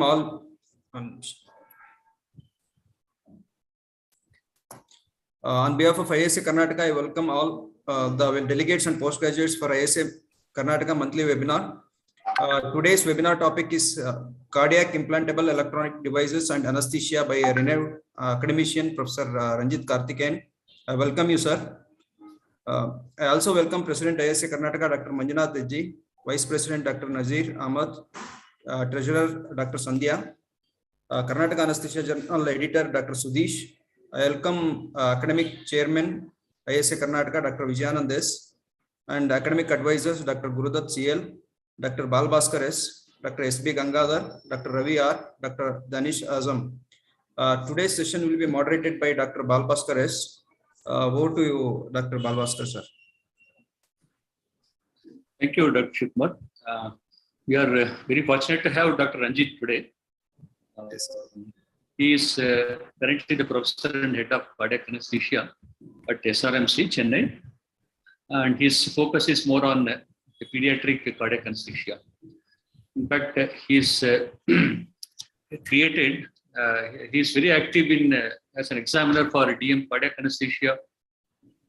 all on behalf of ISA Karnataka, I welcome all the delegates and postgraduates for ISA Karnataka monthly webinar. Today's webinar topic is cardiac implantable electronic devices and anesthesia by a renowned academician, Professor Ranjit Karthikeyan. I welcome you, sir. I also welcome President ISA Karnataka, Dr. Manjunath Ji, Vice President Dr. Nazir Ahmad, Treasurer Dr. Sandhya, Karnataka Anesthesia Journal Editor Dr. Sudesh. I welcome Academic Chairman ISA Karnataka Dr. Vijayanand S. and Academic Advisors Dr. Gurudat CL, Dr. Balbhaskar S, Dr. S.B. Gangadhar, Dr. Ravi R, Dr. Danish Azam. Today's session will be moderated by Dr. Balbhaskar S. Over to you, Dr. Balbhaskar, sir. Thank you, Dr. Shukmar. We are very fortunate to have Dr. Ranjit today. Yes. He is currently the professor and head of cardiac anesthesia at SRMC, Chennai. And his focus is more on the pediatric cardiac anesthesia. In fact, he's created, he's very active in as an examiner for DM cardiac anesthesia.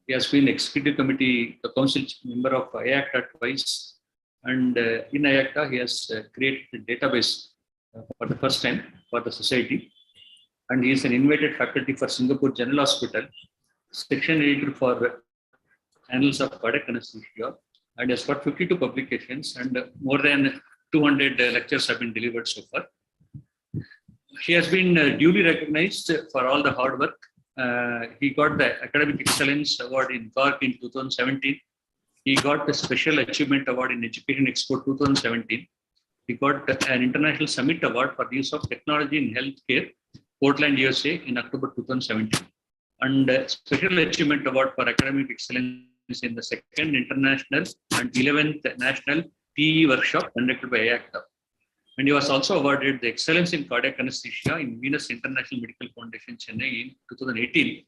He has been executive committee, the council member of ISAKA twice. And in ISAKA, he has created a database for the first time for the society. And he is an invited faculty for Singapore General Hospital, section editor for Annals of Cardiac Anesthesia, and has got 52 publications and more than 200 lectures have been delivered so far. He has been duly recognized for all the hard work. He got the Academic Excellence Award in Cork in 2017. He got the Special Achievement Award in Education Expo 2017. He got an International Summit Award for the use of technology in healthcare, Portland, USA in October 2017. And Special Achievement Award for Academic Excellence in the 2nd International and 11th National TE Workshop conducted by ISAKA. And he was also awarded the Excellence in Cardiac Anesthesia in Venus International Medical Foundation, Chennai in 2018.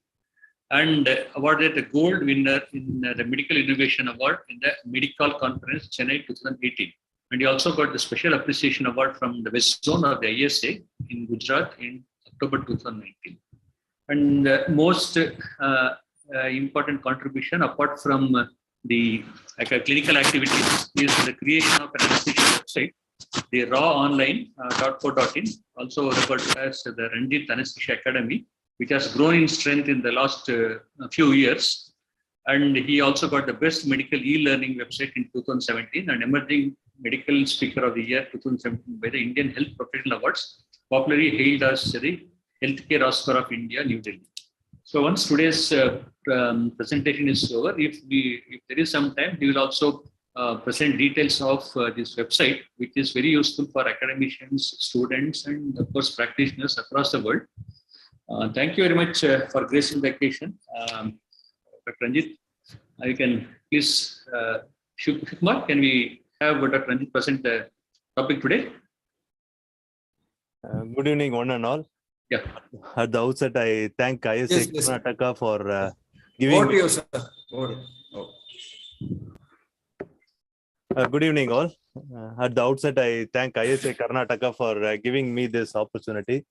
And awarded the gold winner in the Medical Innovation Award in the Medical Conference, Chennai 2018. And he also got the Special Appreciation Award from the West Zone of the ISA in Gujarat in October 2019. And most important contribution, apart from the clinical activities, is the creation of an anesthesia website, the rawonline.co.in, also referred to as the Ranjit Anesthesia Academy, which has grown in strength in the last few years. And he also got the best medical e-learning website in 2017 and emerging medical speaker of the year 2017 by the Indian Health Professional Awards, popularly hailed as the Healthcare Oscar of India, New Delhi. So once today's presentation is over, if there is some time, we will also present details of this website, which is very useful for academicians, students, and of course practitioners across the world. Thank you very much for gracing the occasion. Dr. Ranjit, you can please, Shukmar, can we have Dr. Ranjit present the topic today? Good evening, one and all. Yeah. At the outset, I thank ISA Karnataka for giving. Over to you, sir. Good evening, all. At the outset, I thank ISA Karnataka for giving me this opportunity.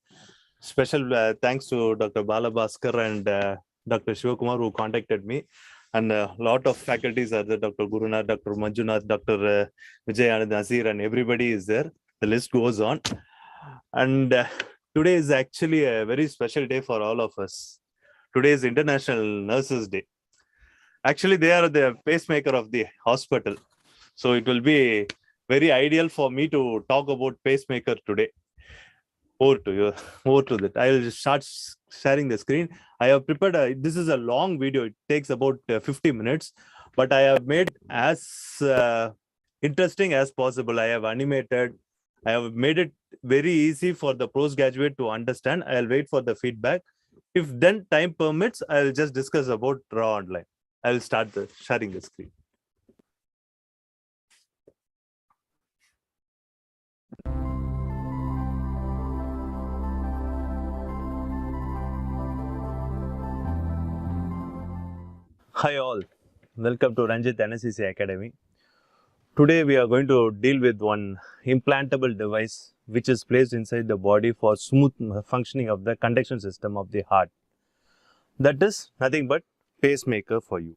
Special thanks to Dr. Balbhaskar and Dr. Shivakumar who contacted me, and a lot of faculties are there. Dr. Gurunath, Dr. Manjunath, Dr. Vijayanand, Nazir, and everybody is there. The list goes on. And today is actually a very special day for all of us. Today is International Nurses Day. Actually, they are the pacemaker of the hospital. So it will be very ideal for me to talk about pacemaker today. Over to you. Over to that. I will just start sharing the screen. I have prepared, this is a long video. It takes about 50 minutes, but I have made as interesting as possible. I have animated. I have made it very easy for the postgraduate to understand. I'll wait for the feedback. If then time permits, I'll just discuss about Raw Online. I'll start sharing the screen. Hi all, welcome to Ranjit Anesthesia Academy. Today we are going to deal with one implantable device which is placed inside the body for smooth functioning of the conduction system of the heart. That is nothing but pacemaker for you.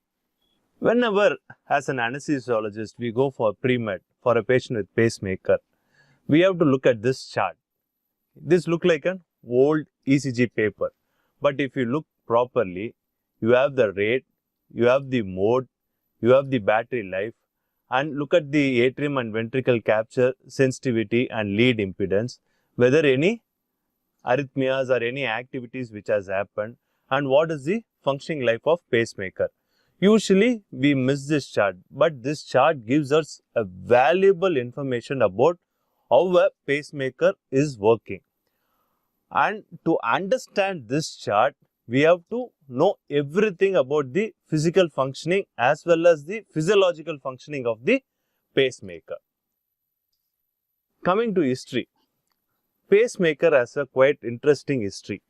Whenever, as an anesthesiologist, we go for pre-med for a patient with pacemaker, we have to look at this chart. This looks like an old ECG paper, but if you look properly, you have the rate, you have the mode, you have the battery life, and look at the atrium and ventricle capture sensitivity and lead impedance, whether any arrhythmias or any activities which has happened, and what is the functioning life of pacemaker. Usually we miss this chart, but this chart gives us a valuable information about how a pacemaker is working. And to understand this chart, we have to know everything about the physical functioning as well as the physiological functioning of the pacemaker. Coming to history, pacemaker has a quite interesting history.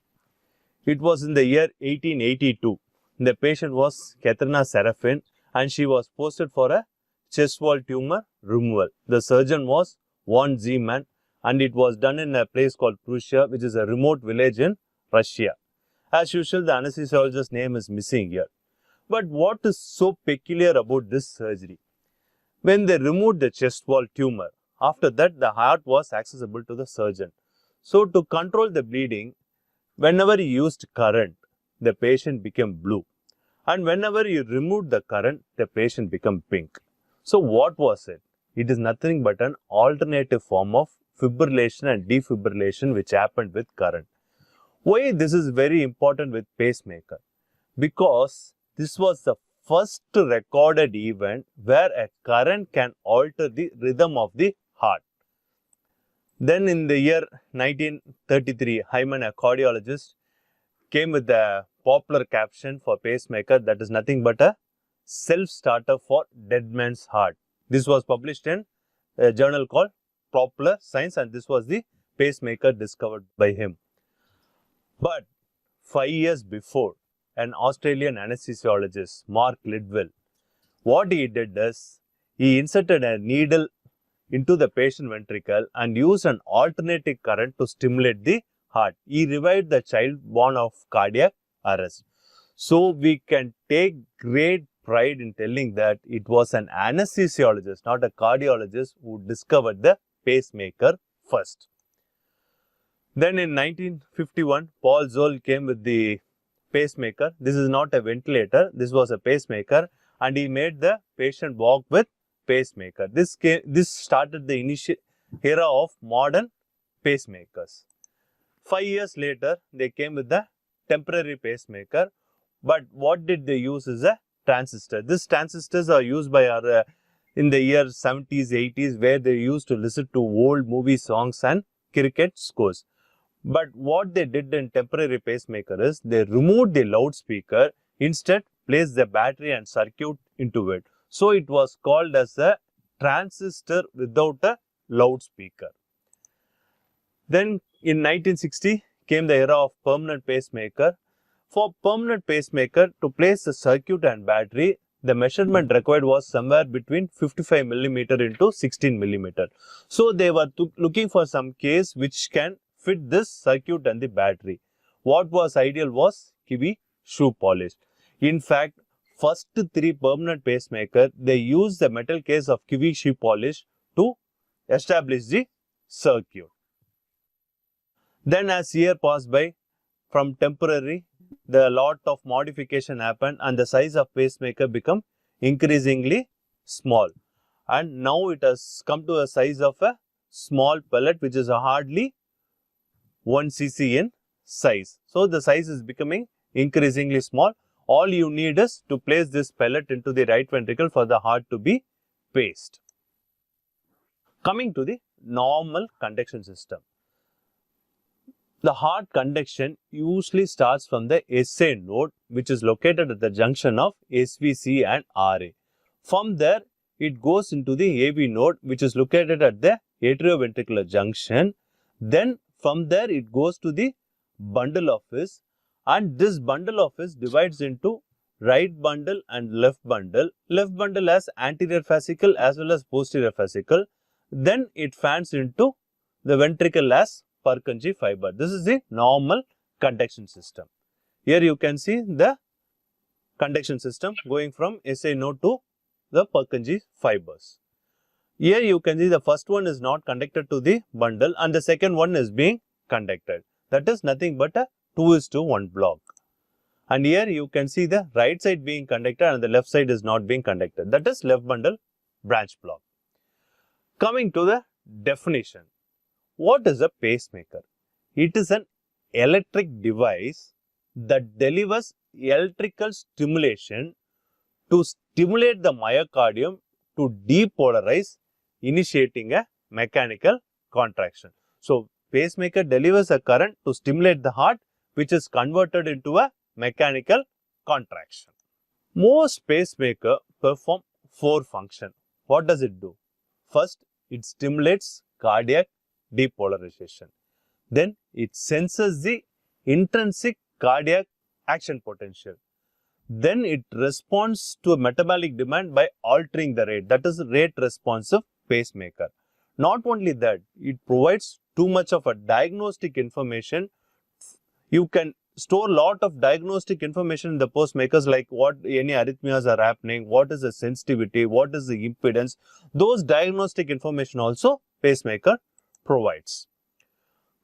It was in the year 1882. The patient was Katrina Serafin and she was posted for a chest wall tumor removal. The surgeon was von Ziemann and it was done in a place called Prussia, which is a remote village in Russia. As usual, the anesthesiologist's name is missing here. But what is so peculiar about this surgery? When they removed the chest wall tumor, after that the heart was accessible to the surgeon. So to control the bleeding, whenever he used current, the patient became blue. And whenever you removed the current, the patient became pink. So what was it? It is nothing but an alternative form of fibrillation and defibrillation which happened with current. Why this is very important with pacemaker? Because this was the first recorded event where a current can alter the rhythm of the heart. Then in the year 1933, Hyman, a cardiologist, came with a popular caption for pacemaker that is nothing but a self-starter for dead man's heart. This was published in a journal called Popular Science and this was the pacemaker discovered by him. But 5 years before, an Australian anesthesiologist, Mark Lidwell, what he did is, he inserted a needle into the patient ventricle and used an alternating current to stimulate the heart. He revived the child born of cardiac arrest. So we can take great pride in telling that it was an anesthesiologist, not a cardiologist, who discovered the pacemaker first. Then in 1951, Paul Zoll came with the pacemaker. This is not a ventilator, this was a pacemaker and he made the patient walk with pacemaker. This started the initial era of modern pacemakers. 5 years later, they came with the temporary pacemaker, but what did they use is a transistor. These transistors are used by our in the year 70s, 80s, where they used to listen to old movie songs and cricket scores. But what they did in temporary pacemaker is they removed the loudspeaker, instead placed the battery and circuit into it. So it was called as a transistor without a loudspeaker. Then in 1960 came the era of permanent pacemaker. For permanent pacemaker, to place the circuit and battery, the measurement required was somewhere between 55 millimeter into 16 millimeter. So they were looking for some case which can fit this circuit and the battery. What was ideal was kiwi shoe polish. In fact, first 3 permanent pacemaker, they used the metal case of kiwi shoe polish to establish the circuit. Then as year passed by, from temporary, the lot of modification happened and the size of pacemaker become increasingly small. And now it has come to a size of a small pellet which is hardly 1 cc in size. So the size is becoming increasingly small. All you need is to place this pellet into the right ventricle for the heart to be paced. Coming to the normal conduction system. The heart conduction usually starts from the SA node, which is located at the junction of SVC and RA. From there, it goes into the AV node, which is located at the atrioventricular junction. Then from there, it goes to the bundle office, and this bundle office divides into right bundle and left bundle. Left bundle has anterior fascicle as well as posterior fascicle. Then it fans into the ventricle as Purkinje fiber. This is the normal conduction system. Here you can see the conduction system going from SA node to the Purkinje fibers. Here you can see the first one is not connected to the bundle and the second one is being conducted. That is nothing but a 2:1 block. And here you can see the right side being conducted and the left side is not being conducted. That is left bundle branch block. Coming to the definition. What is a pacemaker? It is an electric device that delivers electrical stimulation to stimulate the myocardium to depolarize, initiating a mechanical contraction. So, pacemaker delivers a current to stimulate the heart, which is converted into a mechanical contraction. Most pacemaker perform 4 functions. What does it do? First, it stimulates cardiac depolarization. Then, it senses the intrinsic cardiac action potential. Then, it responds to a metabolic demand by altering the rate. That is rate responsive pacemaker. Not only that, it provides too much of a diagnostic information. You can store lot of diagnostic information in the pacemakers like what any arrhythmias are happening, what is the sensitivity, what is the impedance. Those diagnostic information also pacemaker provides.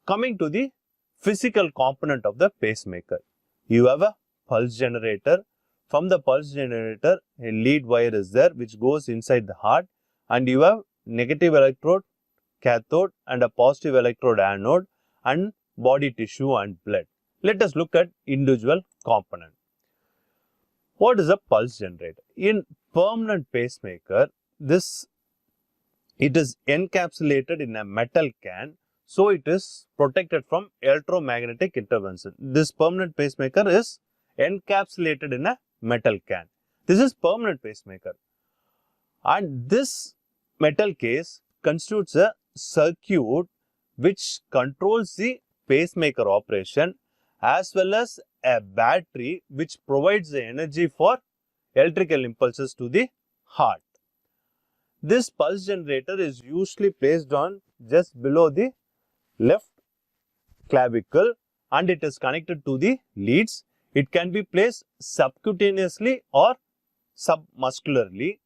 Coming to the physical component of the pacemaker. You have a pulse generator. From the pulse generator, a lead wire is there which goes inside the heart, and you have negative electrode, cathode, and a positive electrode anode, and body tissue and blood. Let us look at individual component. What is a pulse generator? In permanent pacemaker, it is encapsulated in a metal can, so it is protected from electromagnetic intervention. This permanent pacemaker is encapsulated in a metal can. This is permanent pacemaker, and this metal case constitutes a circuit which controls the pacemaker operation, as well as a battery which provides the energy for electrical impulses to the heart. This pulse generator is usually placed on just below the left clavicle and it is connected to the leads. It can be placed subcutaneously or submuscularly,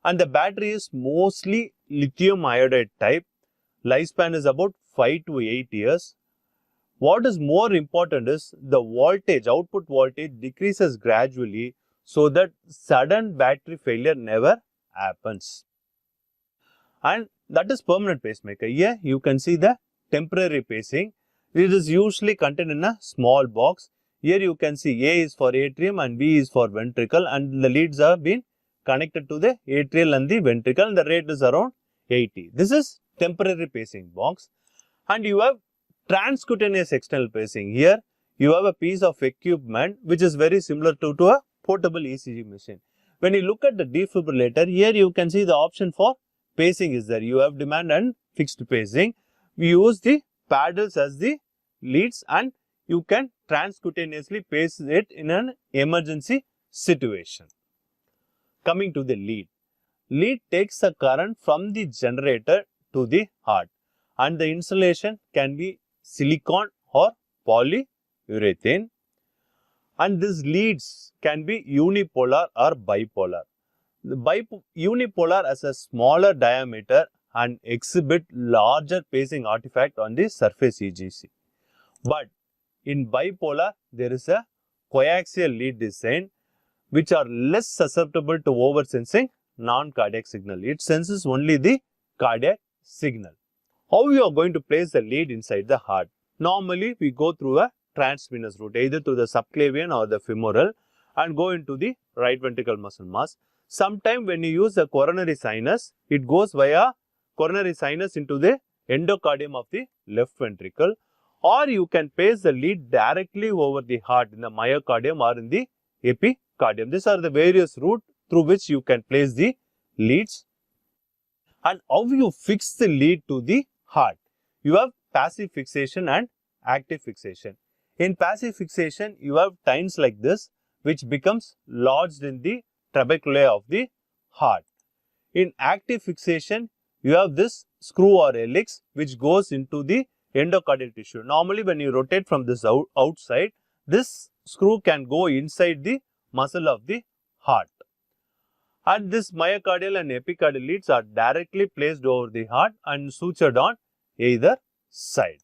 and the battery is mostly lithium iodide type. Lifespan is about 5 to 8 years. What is more important is the voltage, output voltage decreases gradually so that sudden battery failure never happens. And that is permanent pacemaker. Here you can see the temporary pacing. It is usually contained in a small box. Here you can see A is for atrium and B is for ventricle, and the leads are being connected to the atrial and the ventricle, and the rate is around 80. This is temporary pacing box. And you have transcutaneous external pacing. Here you have a piece of equipment which is very similar to a portable ECG machine. When you look at the defibrillator, here you can see the option for pacing is there. You have demand and fixed pacing. We use the paddles as the leads and you can transcutaneously pace it in an emergency situation. Coming to the lead. Lead takes a current from the generator to the heart, and the insulation can be silicon or polyurethane, and these leads can be unipolar or bipolar. The unipolar has a smaller diameter and exhibit larger pacing artifact on the surface EGC. But in bipolar, there is a coaxial lead design which are less susceptible to oversensing non-cardiac signal. It senses only the cardiac signal. How you are going to place the lead inside the heart? Normally, we go through a transvenous route, either through the subclavian or the femoral, and go into the right ventricle muscle mass. Sometime when you use the coronary sinus, it goes via coronary sinus into the endocardium of the left ventricle, or you can place the lead directly over the heart in the myocardium or in the epicardium. These are the various routes through which you can place the leads. And how you fix the lead to the heart? You have passive fixation and active fixation. In passive fixation, you have tines like this which becomes lodged in the trabeculae of the heart. In active fixation, you have this screw or helix which goes into the endocardial tissue. Normally, when you rotate from this outside, this screw can go inside the muscle of the heart. And this myocardial and epicardial leads are directly placed over the heart and sutured on either side.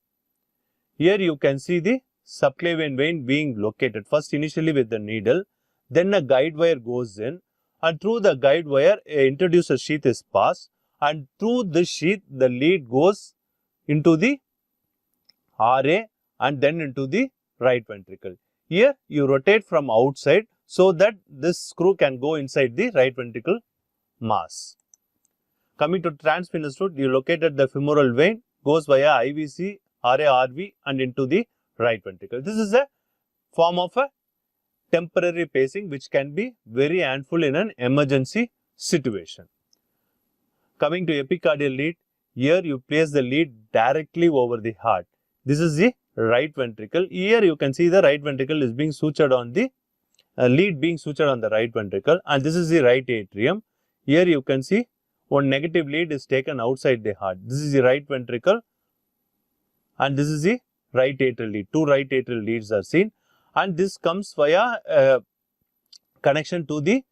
Here you can see the subclavian vein being located first initially with the needle, then a guide wire goes in, and through the guide wire a introducer sheath is passed, and through this sheath the lead goes into the RA and then into the right ventricle. Here you rotate from outside so that this screw can go inside the right ventricle mass. Coming to transvenous route, you located the femoral vein, goes via IVC, RA, RV and into the right ventricle. This is a form of a temporary pacing which can be very handful in an emergency situation. Coming to epicardial lead, here you place the lead directly over the heart. This is the right ventricle. Here you can see the right ventricle is being sutured on the lead being sutured on the right ventricle, and this is the right atrium. Here you can see one negative lead is taken outside the heart. This is the right ventricle and this is the right atrial lead. Two right atrial leads are seen, and this comes via connection to the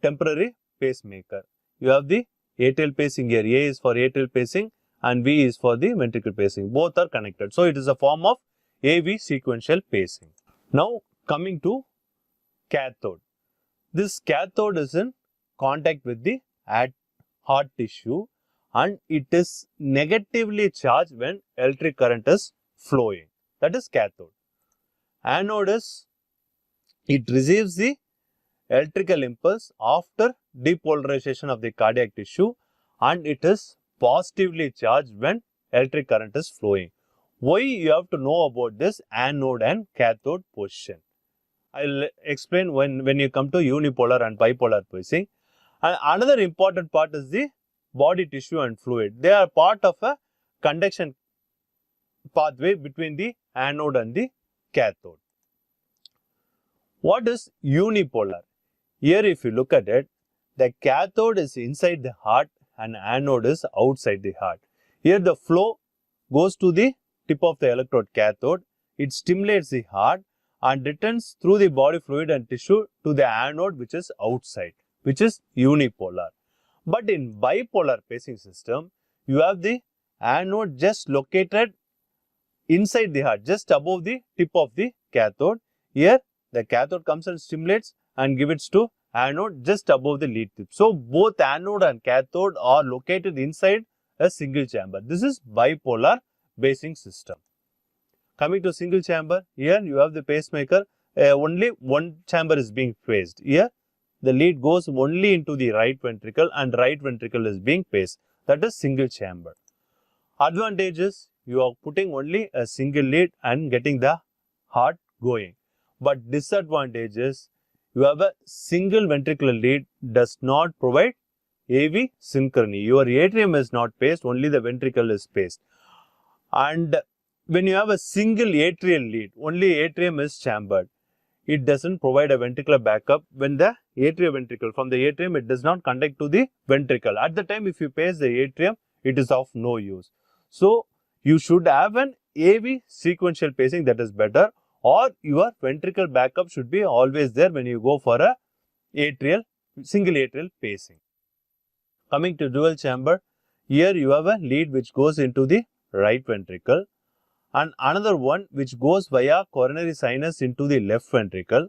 temporary pacemaker. You have the atrial pacing here. A is for atrial pacing and V is for the ventricular pacing. Both are connected. So, it is a form of AV sequential pacing. Now, coming to cathode. This cathode is in contact with the heart tissue and it is negatively charged when electric current is flowing. That is cathode. Anode is, it receives the electrical impulse after depolarization of the cardiac tissue and it is positively charged when electric current is flowing. Why you have to know about this anode and cathode position? I will explain when you come to unipolar and bipolar pacing. And another important part is the body tissue and fluid. They are part of a conduction pathway between the anode and the cathode. What is unipolar? Here if you look at it, the cathode is inside the heart and anode is outside the heart. Here the flow goes to the tip of the electrode cathode, it stimulates the heart and returns through the body fluid and tissue to the anode which is outside, which is unipolar. But in bipolar pacing system, you have the anode just located inside the heart, just above the tip of the cathode. Here the cathode comes and stimulates and gives it to anode just above the lead tip. So, both anode and cathode are located inside a single chamber. This is bipolar pacing system. Coming to single chamber, here you have the pacemaker, only one chamber is being paced. Here the lead goes only into the right ventricle and right ventricle is being paced. That is single chamber. Advantage is you are putting only a single lead and getting the heart going. But disadvantage is you have a single ventricular lead does not provide AV synchrony. Your atrium is not paced, only the ventricle is paced. And when you have a single atrial lead, only atrium is chambered. It doesn't provide a ventricular backup. When the atrioventricle, from the atrium, it does not conduct to the ventricle. At the time, if you pace the atrium, it is of no use. So, you should have an AV sequential pacing, that is better, or your ventricle backup should be always there when you go for a single atrial pacing. Coming to dual chamber, here you have a lead which goes into the right ventricle and another one which goes via coronary sinus into the left ventricle,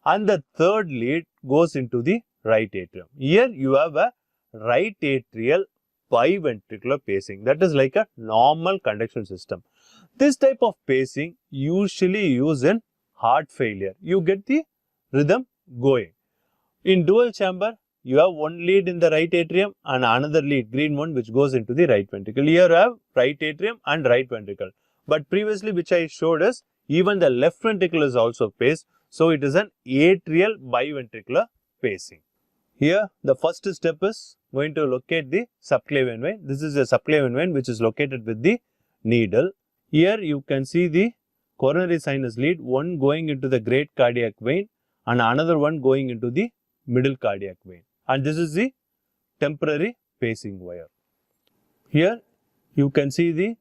and the third lead goes into the right atrium. Here you have a right atrial biventricular pacing, that is like a normal conduction system. This type of pacing usually used in heart failure. You get the rhythm going. In dual chamber, you have one lead in the right atrium and another lead, green one, which goes into the right ventricle. Here you have right atrium and right ventricle. But previously which I showed is even the left ventricle is also paced. So, it is an atrial biventricular pacing. Here the first step is going to locate the subclavian vein. This is a subclavian vein which is located with the needle. Here you can see the coronary sinus lead, one going into the great cardiac vein and another one going into the middle cardiac vein. And this is the temporary pacing wire. Here you can see the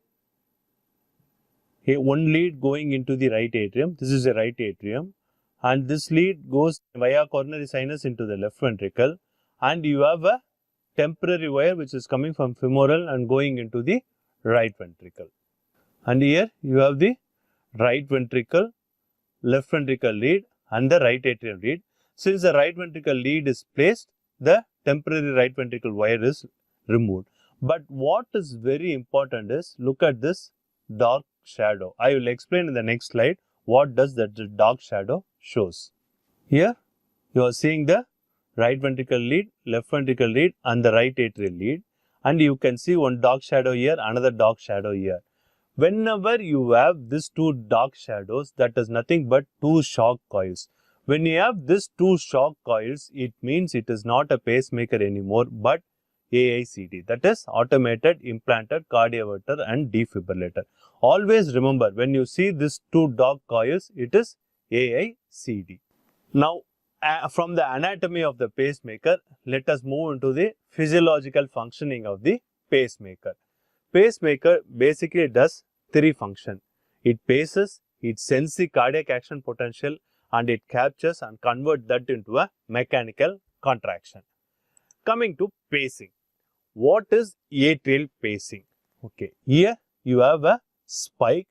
one lead going into the right atrium. This is the right atrium, and this lead goes via coronary sinus into the left ventricle, and you have a temporary wire which is coming from femoral and going into the right ventricle. And here you have the right ventricle, left ventricle lead and the right atrium lead. Since the right ventricle lead is placed, the temporary right ventricle wire is removed. But what is very important is, look at this dark shadow. I will explain in the next slide what does that dark shadow shows. Here you are seeing the right ventricle lead, left ventricle lead and the right atrial lead, and you can see one dark shadow here, another dark shadow here. Whenever you have these two dark shadows, that is nothing but two shock coils. When you have these two shock coils, it means it is not a pacemaker anymore but AICD, that is automated implanted cardioverter and defibrillator. Always remember, when you see these two dark coils, it is AICD. Now, from the anatomy of the pacemaker, let us move into the physiological functioning of the pacemaker. Pacemaker basically does three functions. It paces, it sends the cardiac action potential, and it captures and converts that into a mechanical contraction. Coming to pacing. What is atrial pacing? Okay, here you have a spike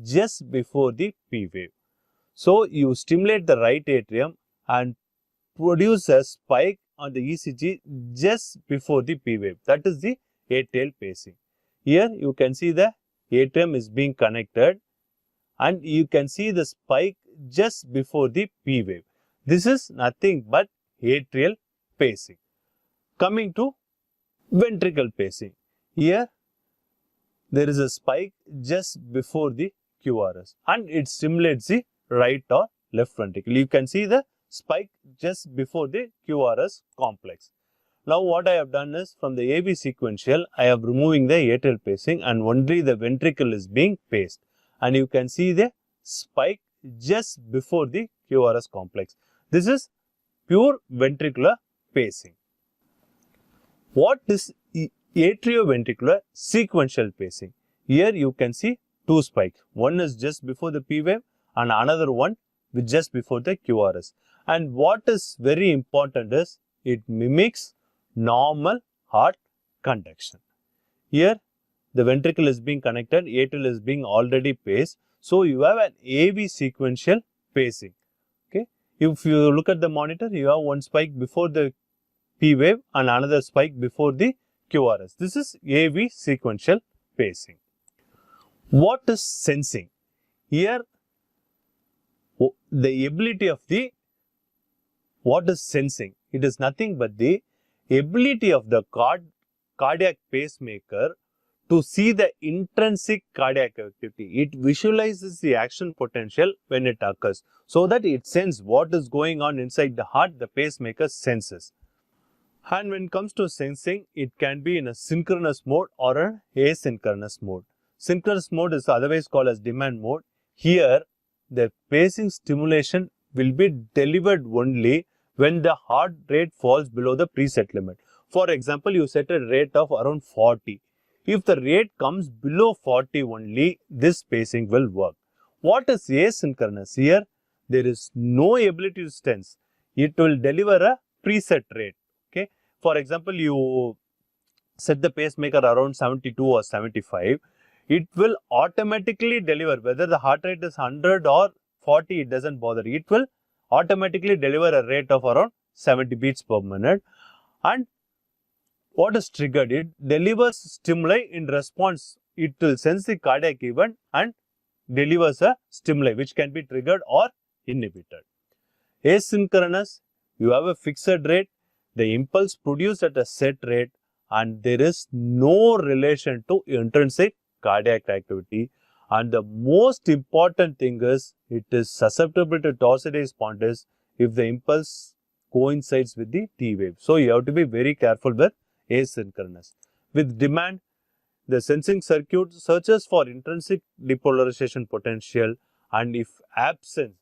just before the P wave. So, you stimulate the right atrium and produce a spike on the ECG just before the P wave. That is the atrial pacing. Here you can see the atrium is being connected and you can see the spike just before the P wave. This is nothing but atrial pacing. Coming to ventricle pacing. Here there is a spike just before the QRS and it stimulates the right or left ventricle. You can see the spike just before the QRS complex. Now what I have done is, from the AB sequential, I am removing the atrial pacing and only the ventricle is being paced. And you can see the spike just before the QRS complex. This is pure ventricular pacing. What is atrioventricular sequential pacing? Here you can see two spikes. One is just before the P wave and another one just before the QRS. And what is very important is, it mimics normal heart conduction. Here the ventricle is being connected, atrial is being already paced. So you have an AV sequential pacing. Okay. If you look at the monitor, you have one spike before the P wave and another spike before the QRS. This is AV sequential pacing. What is sensing? Here the ability of the, what is sensing? It is nothing but the ability of the cardiac pacemaker to see the intrinsic cardiac activity. It visualizes the action potential when it occurs, so that it senses what is going on inside the heart. The pacemaker senses. And when it comes to sensing, it can be in a synchronous mode or an asynchronous mode. Synchronous mode is otherwise called as demand mode. Here the pacing stimulation will be delivered only when the heart rate falls below the preset limit. For example, you set a rate of around 40. If the rate comes below 40 only, this pacing will work. What is asynchronous? Here there is no ability to sense. It will deliver a preset rate. Okay. For example, you set the pacemaker around 72 or 75. It will automatically deliver, whether the heart rate is 100 or 40, it doesn't bother. It will automatically deliver a rate of around 70 beats per minute. And what is triggered? It delivers stimuli in response. It will sense the cardiac event and delivers a stimuli which can be triggered or inhibited. Asynchronous, you have a fixed rate, the impulse produced at a set rate, and there is no relation to intrinsic cardiac activity. And the most important thing is, it is susceptible to torsades spontaneous if the impulse coincides with the T wave. So you have to be very careful with asynchronous. With demand, the sensing circuit searches for intrinsic depolarization potential, and if absent,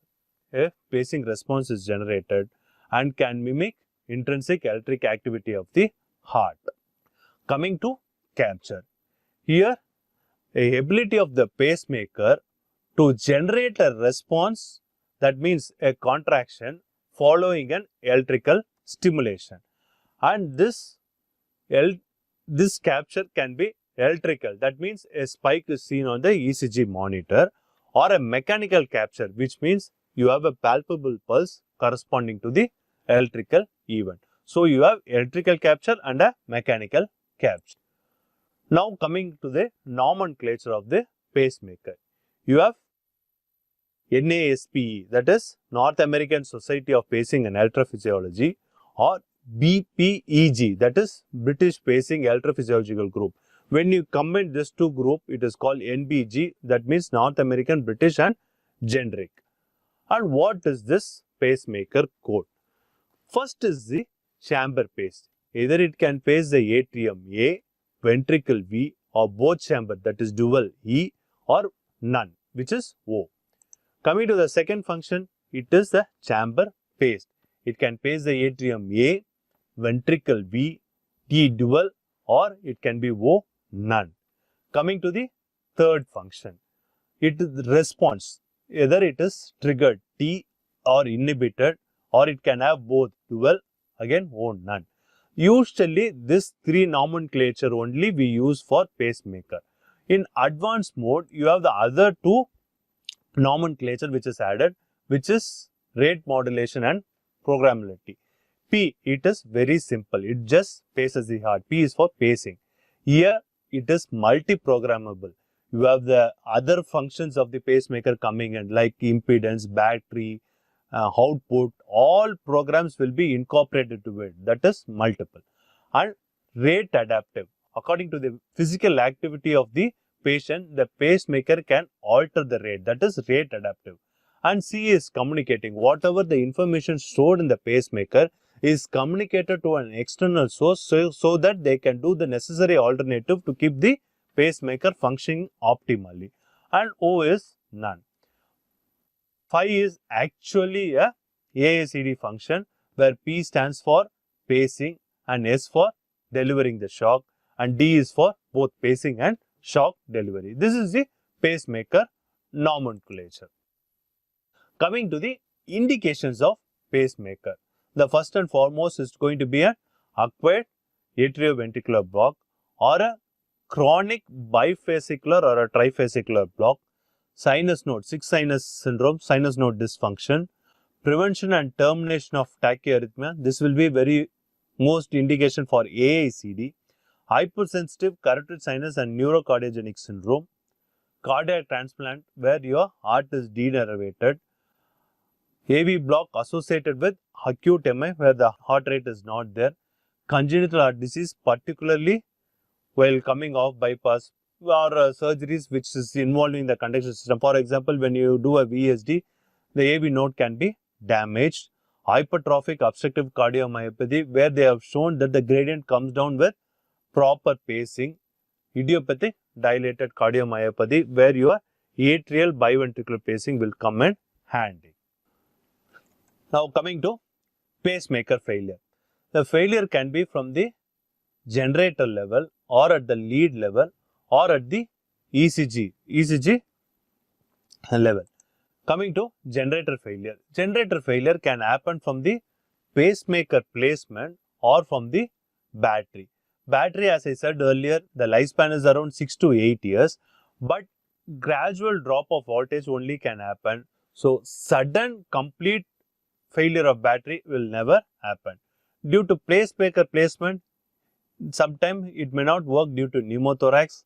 a pacing response is generated and can mimic intrinsic electric activity of the heart. Coming to capture. Here, a ability of the pacemaker to generate a response, that means a contraction following an electrical stimulation, and this capture can be electrical, that means a spike is seen on the ECG monitor, or a mechanical capture, which means you have a palpable pulse corresponding to the electrical event. So you have electrical capture and a mechanical capture. Now coming to the nomenclature of the pacemaker, you have NASPE, that is North American Society of Pacing and Electrophysiology, or BPEG, that is British Pacing Electrophysiological Group. When you combine these two groups, it is called NBG, that means North American, British and generic. And what is this pacemaker code? First is the chamber pace. Either it can pace the atrium A, ventricle V, or both chamber, that is dual E, or none, which is O. Coming to the second function, it is the chamber pace. It can pace the atrium A, ventricle V, T dual, or it can be O, none. Coming to the third function, it is the response. Either it is triggered T or inhibited, or it can have both dual, again O, none. Usually, this three nomenclature only we use for pacemaker. In advanced mode, you have the other two nomenclature which is added, which is rate modulation and programmability. P, it is very simple. It just paces the heart. P is for pacing. Here, it is multi-programmable. You have the other functions of the pacemaker coming in, like impedance, battery, output. All programs will be incorporated to it. That is multiple. And rate adaptive. According to the physical activity of the patient, the pacemaker can alter the rate. That is rate adaptive. And C is communicating. Whatever the information stored in the pacemaker is communicated to an external source, so that they can do the necessary alternative to keep the pacemaker functioning optimally. And O is none. 5 is actually a AACD function, where P stands for pacing and S for delivering the shock, and D is for both pacing and shock delivery. This is the pacemaker nomenclature. Coming to the indications of pacemaker, the first and foremost is going to be an acquired atrioventricular block, or a chronic bifascicular or a trifascicular block, sinus node, 6 sinus syndrome, sinus node dysfunction, prevention and termination of tachyarrhythmia. This will be very most indication for AICD, hypersensitive carotid sinus and neurocardiogenic syndrome, cardiac transplant where your heart is denervated, AV block associated with acute MI where the heart rate is not there, congenital heart disease, particularly while coming off bypass or surgeries which is involving the conduction system. For example, when you do a VSD, the AV node can be damaged. Hypertrophic obstructive cardiomyopathy, where they have shown that the gradient comes down with proper pacing. Idiopathic dilated cardiomyopathy, where your atrial biventricular pacing will come in handy. Now coming to pacemaker failure. The failure can be from the generator level, or at the lead level, or at the ECG level. Coming to generator failure. Generator failure can happen from the pacemaker placement or from the battery. Battery, as I said earlier, the lifespan is around 6 to 8 years, but gradual drop of voltage only can happen. So, sudden complete failure of battery will never happen. Due to pacemaker placement, sometimes it may not work due to pneumothorax,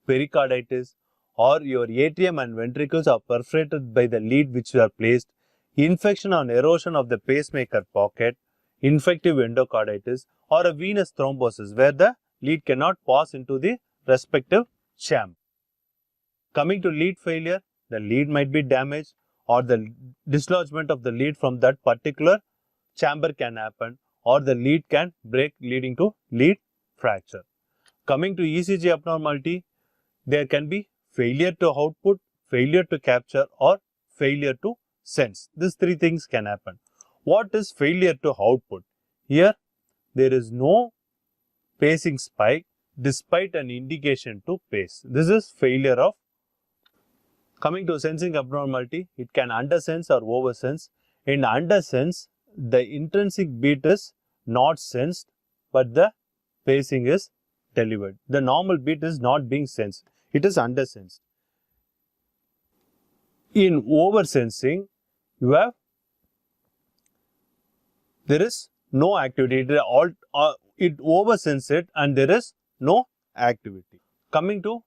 pericarditis, or your atrium and ventricles are perforated by the lead which you are placed, infection or erosion of the pacemaker pocket, infective endocarditis, or a venous thrombosis where the lead cannot pass into the respective chamber. Coming to lead failure, the lead might be damaged, or the dislodgement of the lead from that particular chamber can happen, or the lead can break leading to lead fracture. Coming to ECG abnormality, there can be failure to output, failure to capture, or failure to sense. These three things can happen. What is failure to output? Here, there is no pacing spike, despite an indication to pace. This is failure of. Coming to sensing abnormality, it can undersense or oversense. In undersense, the intrinsic beat is not sensed, but the pacing is delivered. The normal beat is not being sensed, it is undersensed. In oversensing, there is no activity. It oversenses it and there is no activity. Coming to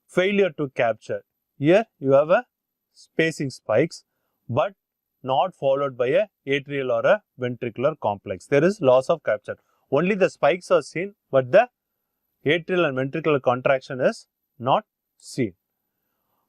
failure to capture. Here you have a spacing spikes, but not followed by a atrial or a ventricular complex. There is loss of capture. Only the spikes are seen, but the atrial and ventricular contraction is not seen.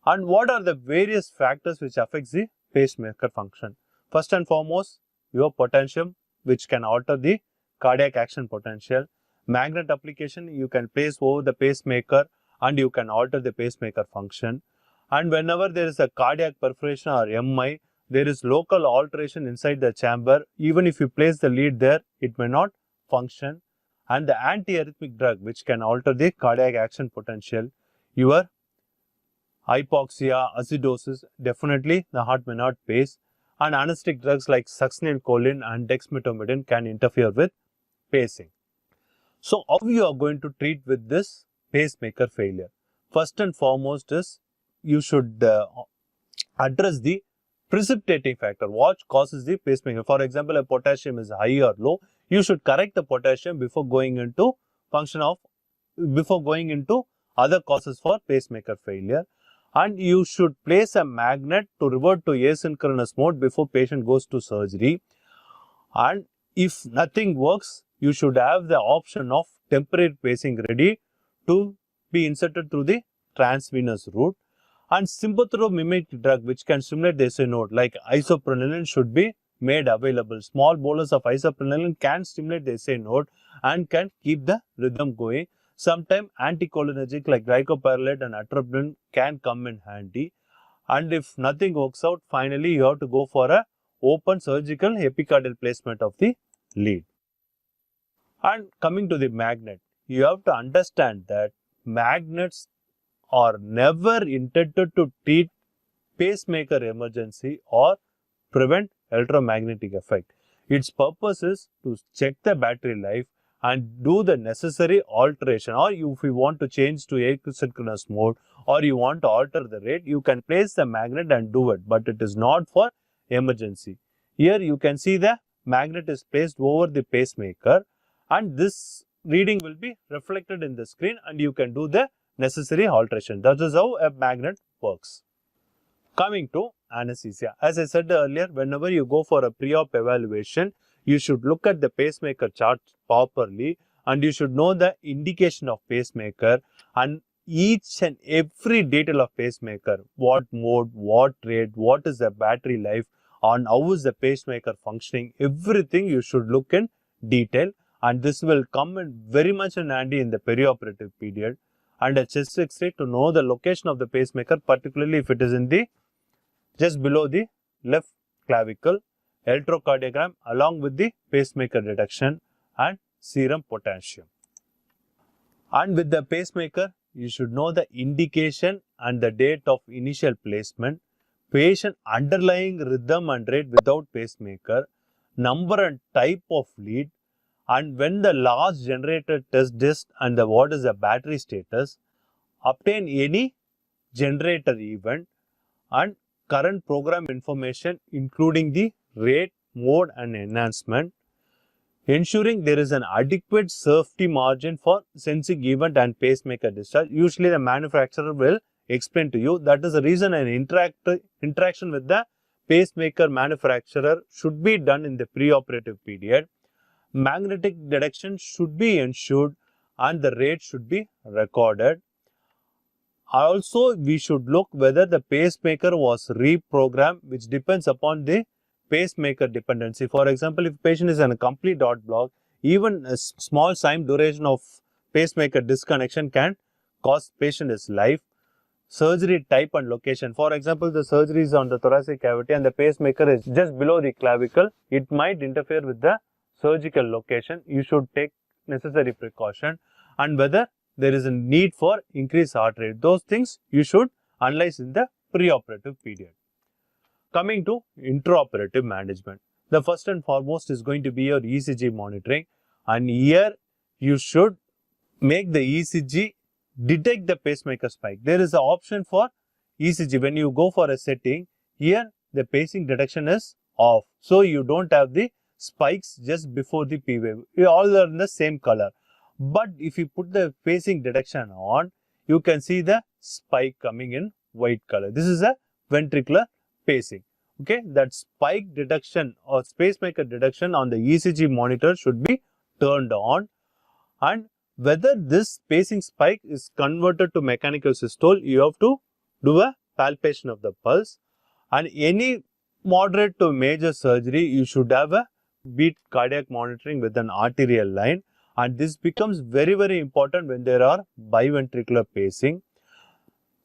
And what are the various factors which affects the pacemaker function? First and foremost, your potentium, which can alter the cardiac action potential. Magnet application, you can place over the pacemaker and you can alter the pacemaker function. And whenever there is a cardiac perforation or MI, there is local alteration inside the chamber. Even if you place the lead there, it may not function. And the antiarrhythmic drug, which can alter the cardiac action potential. Your hypoxia, acidosis, definitely the heart may not pace. And anesthetic drugs like succinylcholine and dexmedetomidine can interfere with pacing. So, how you are going to treat with this pacemaker failure? First and foremost is you should address the precipitating factor. What causes the pacemaker? For example, a potassium is high or low. You should correct the potassium before going into other causes for pacemaker failure. And you should place a magnet to revert to asynchronous mode before patient goes to surgery. And if nothing works, you should have the option of temporary pacing ready to be inserted through the transvenous route. And sympathomimic drug which can stimulate the SA node like isoprenaline should be made available. Small bolus of isoprenaline can stimulate the SA node and can keep the rhythm going. Sometimes anticholinergic like glycopyrrolate and atropine can come in handy. And if nothing works out, finally you have to go for a open surgical epicardial placement of the lead. And coming to the magnet, you have to understand that magnets are never intended to treat pacemaker emergency or prevent electromagnetic effect. Its purpose is to check the battery life and do the necessary alteration, or if you want to change to asynchronous mode or you want to alter the rate, you can place the magnet and do it, but it is not for emergency. Here you can see the magnet is placed over the pacemaker and this reading will be reflected in the screen and you can do the necessary alteration. That is how a magnet works. Coming to anesthesia. As I said earlier, whenever you go for a pre-op evaluation, you should look at the pacemaker chart properly and you should know the indication of pacemaker and each and every detail of pacemaker. What mode, what rate, what is the battery life, and how is the pacemaker functioning. Everything you should look in detail and this will come in very much in handy in the perioperative period. And a chest X-ray to know the location of the pacemaker, particularly if it is in the just below the left clavicle, electrocardiogram along with the pacemaker detection and serum potassium. And with the pacemaker, you should know the indication and the date of initial placement, patient underlying rhythm and rate without pacemaker, number and type of lead, and when the last generator test disc and what is the battery status, obtain any generator event and current program information including the rate, mode and enhancement, ensuring there is an adequate safety margin for sensing event and pacemaker discharge. Usually the manufacturer will explain to you. That is the reason an interaction with the pacemaker manufacturer should be done in the preoperative period. Magnetic detection should be ensured and the rate should be recorded. Also, we should look whether the pacemaker was reprogrammed, which depends upon the pacemaker dependency. For example, if patient is in a complete dot block, even a small time duration of pacemaker disconnection can cost patient his life. Surgery type and location. For example, the surgery is on the thoracic cavity and the pacemaker is just below the clavicle. It might interfere with the surgical location. You should take necessary precaution. and whether there is a need for increased heart rate. Those things you should analyze in the preoperative period. Coming to intraoperative management, the first and foremost is going to be your ECG monitoring, and here you should make the ECG detect the pacemaker spike. There is an option for ECG when you go for a setting. Here the pacing detection is off, so you don't have the spikes just before the P wave. All are in the same color. But if you put the pacing detection on, you can see the spike coming in white color. This is a ventricular pacing. Okay, that spike detection or pacemaker detection on the ECG monitor should be turned on, and whether this pacing spike is converted to mechanical systole, you have to do a palpation of the pulse, and any moderate to major surgery, you should have a beat cardiac monitoring with an arterial line, and this becomes very, very important when there are biventricular pacing.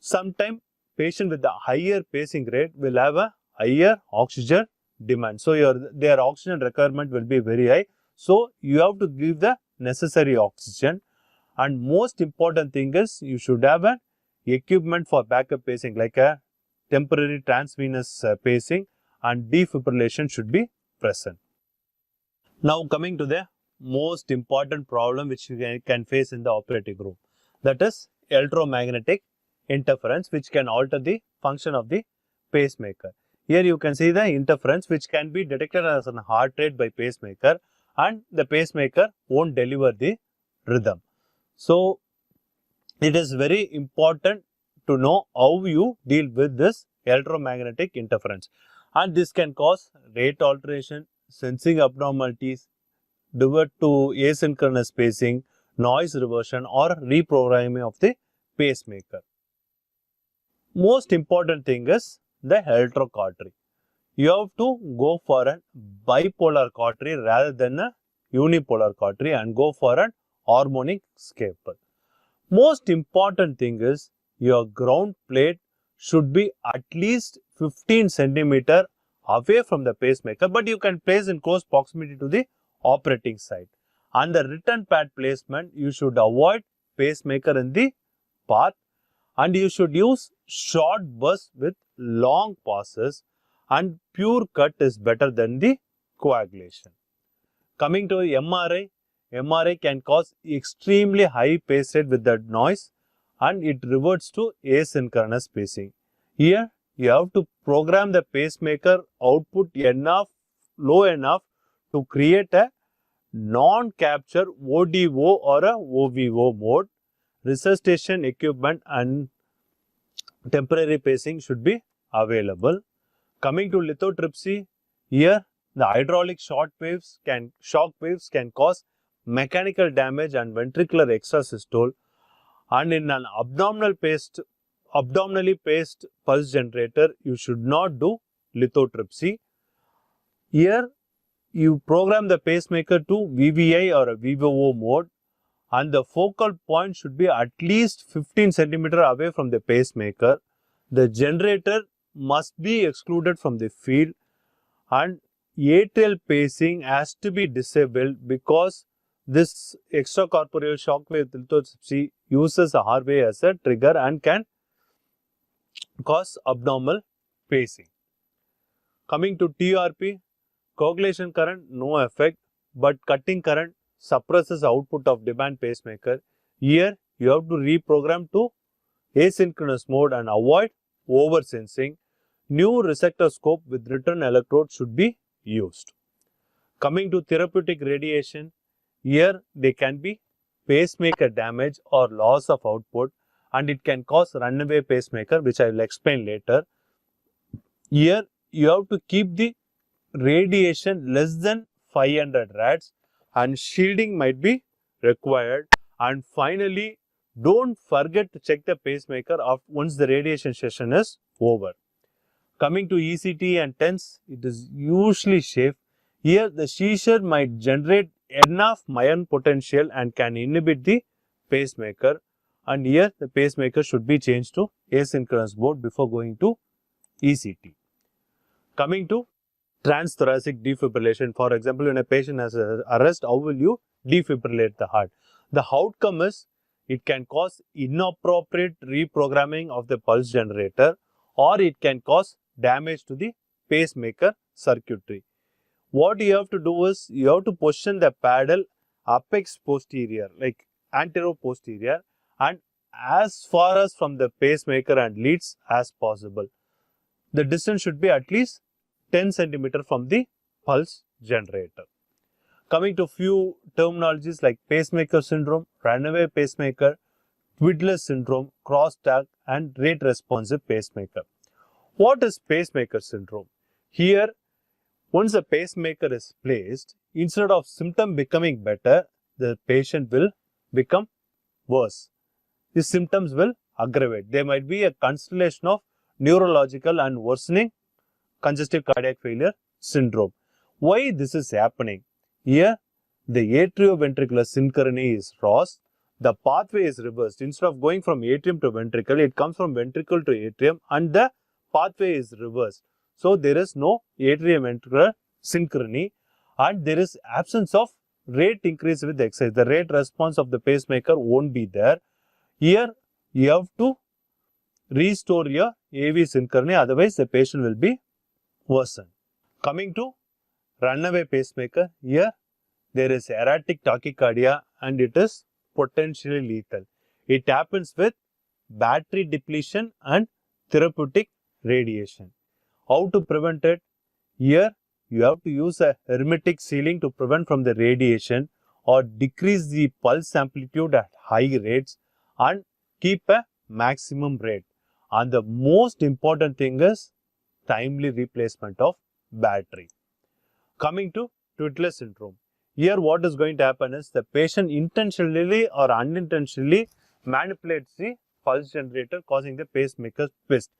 Sometimes patient with a higher pacing rate will have a higher oxygen demand, so their oxygen requirement will be very high, so you have to give the necessary oxygen. And most important thing is you should have an equipment for backup pacing like a temporary transvenous pacing, and defibrillation should be present. Now coming to the most important problem which you can face in the operating room, that is electromagnetic interference, which can alter the function of the pacemaker. Here you can see the interference which can be detected as a heart rate by pacemaker, and the pacemaker won't deliver the rhythm. So it is very important to know how you deal with this electromagnetic interference, and this can cause rate alteration, sensing abnormalities, divert to asynchronous pacing, noise reversion, or reprogramming of the pacemaker. Most important thing is the electrocautery. You have to go for a bipolar cautery rather than a unipolar cautery, and go for an harmonic scalpel. Most important thing is your ground plate should be at least 15 centimeter away from the pacemaker, but you can place in close proximity to the operating site. And the return pad placement, you should avoid pacemaker in the path, and you should use short bursts with long pauses, and pure cut is better than the coagulation. Coming to MRI can cause extremely high pace rate with that noise, and it reverts to asynchronous pacing. Here you have to program the pacemaker output low enough to create a non-capture ODO or a OVO mode. Resuscitation equipment and temporary pacing should be available. Coming to lithotripsy, here the hydraulic shock waves can cause mechanical damage and ventricular extrasystole, and in an abdominally paced pulse generator, you should not do lithotripsy. Here you program the pacemaker to VVI or a VVO mode, and the focal point should be at least 15 centimeter away from the pacemaker. The generator must be excluded from the field, and atrial pacing has to be disabled because this extracorporeal shock wave lithotripsy uses a R wave as a trigger and can cause abnormal pacing. Coming to TRP, coagulation current no effect, but cutting current suppresses output of demand pacemaker. Here you have to reprogram to asynchronous mode and avoid oversensing. New resector scope with return electrode should be used. Coming to therapeutic radiation, here there can be pacemaker damage or loss of output, and it can cause runaway pacemaker, which I will explain later. Here you have to keep the radiation less than 500 rads, and shielding might be required. And finally, don't forget to check the pacemaker once the radiation session is over. Coming to ECT and TENS, it is usually safe. Here the seizure might generate enough myelin potential and can inhibit the pacemaker, and here the pacemaker should be changed to asynchronous mode before going to ECT. Coming to transthoracic defibrillation, for example, when a patient has arrest, how will you defibrillate the heart? The outcome is it can cause inappropriate reprogramming of the pulse generator, or it can cause damage to the pacemaker circuitry. What you have to do is you have to position the paddle apex posterior, like antero posterior, and as far as from the pacemaker and leads as possible. The distance should be at least 10 cm from the pulse generator. Coming to few terminologies like pacemaker syndrome, runaway pacemaker, twiddler syndrome, crosstalk, and rate responsive pacemaker. What is pacemaker syndrome? Here, once the pacemaker is placed, instead of symptom becoming better, the patient will become worse. The symptoms will aggravate. There might be a constellation of neurological and worsening congestive cardiac failure syndrome. Why this is happening? Here, the atrioventricular synchrony is lost. The pathway is reversed. Instead of going from atrium to ventricle, it comes from ventricle to atrium, and the pathway is reversed. So, there is no atrioventricular synchrony, and there is absence of rate increase with exercise. The rate response of the pacemaker won't be there. Here, you have to restore your AV synchrony, otherwise the patient will be worsened. Coming to runaway pacemaker, here there is erratic tachycardia and it is potentially lethal. It happens with battery depletion and therapeutic radiation. How to prevent it? Here you have to use a hermetic sealing to prevent from the radiation or decrease the pulse amplitude at high rates and keep a maximum rate. And the most important thing is timely replacement of battery. Coming to twiddler syndrome. Here what is going to happen is the patient intentionally or unintentionally manipulates the pulse generator, causing the pacemaker twist.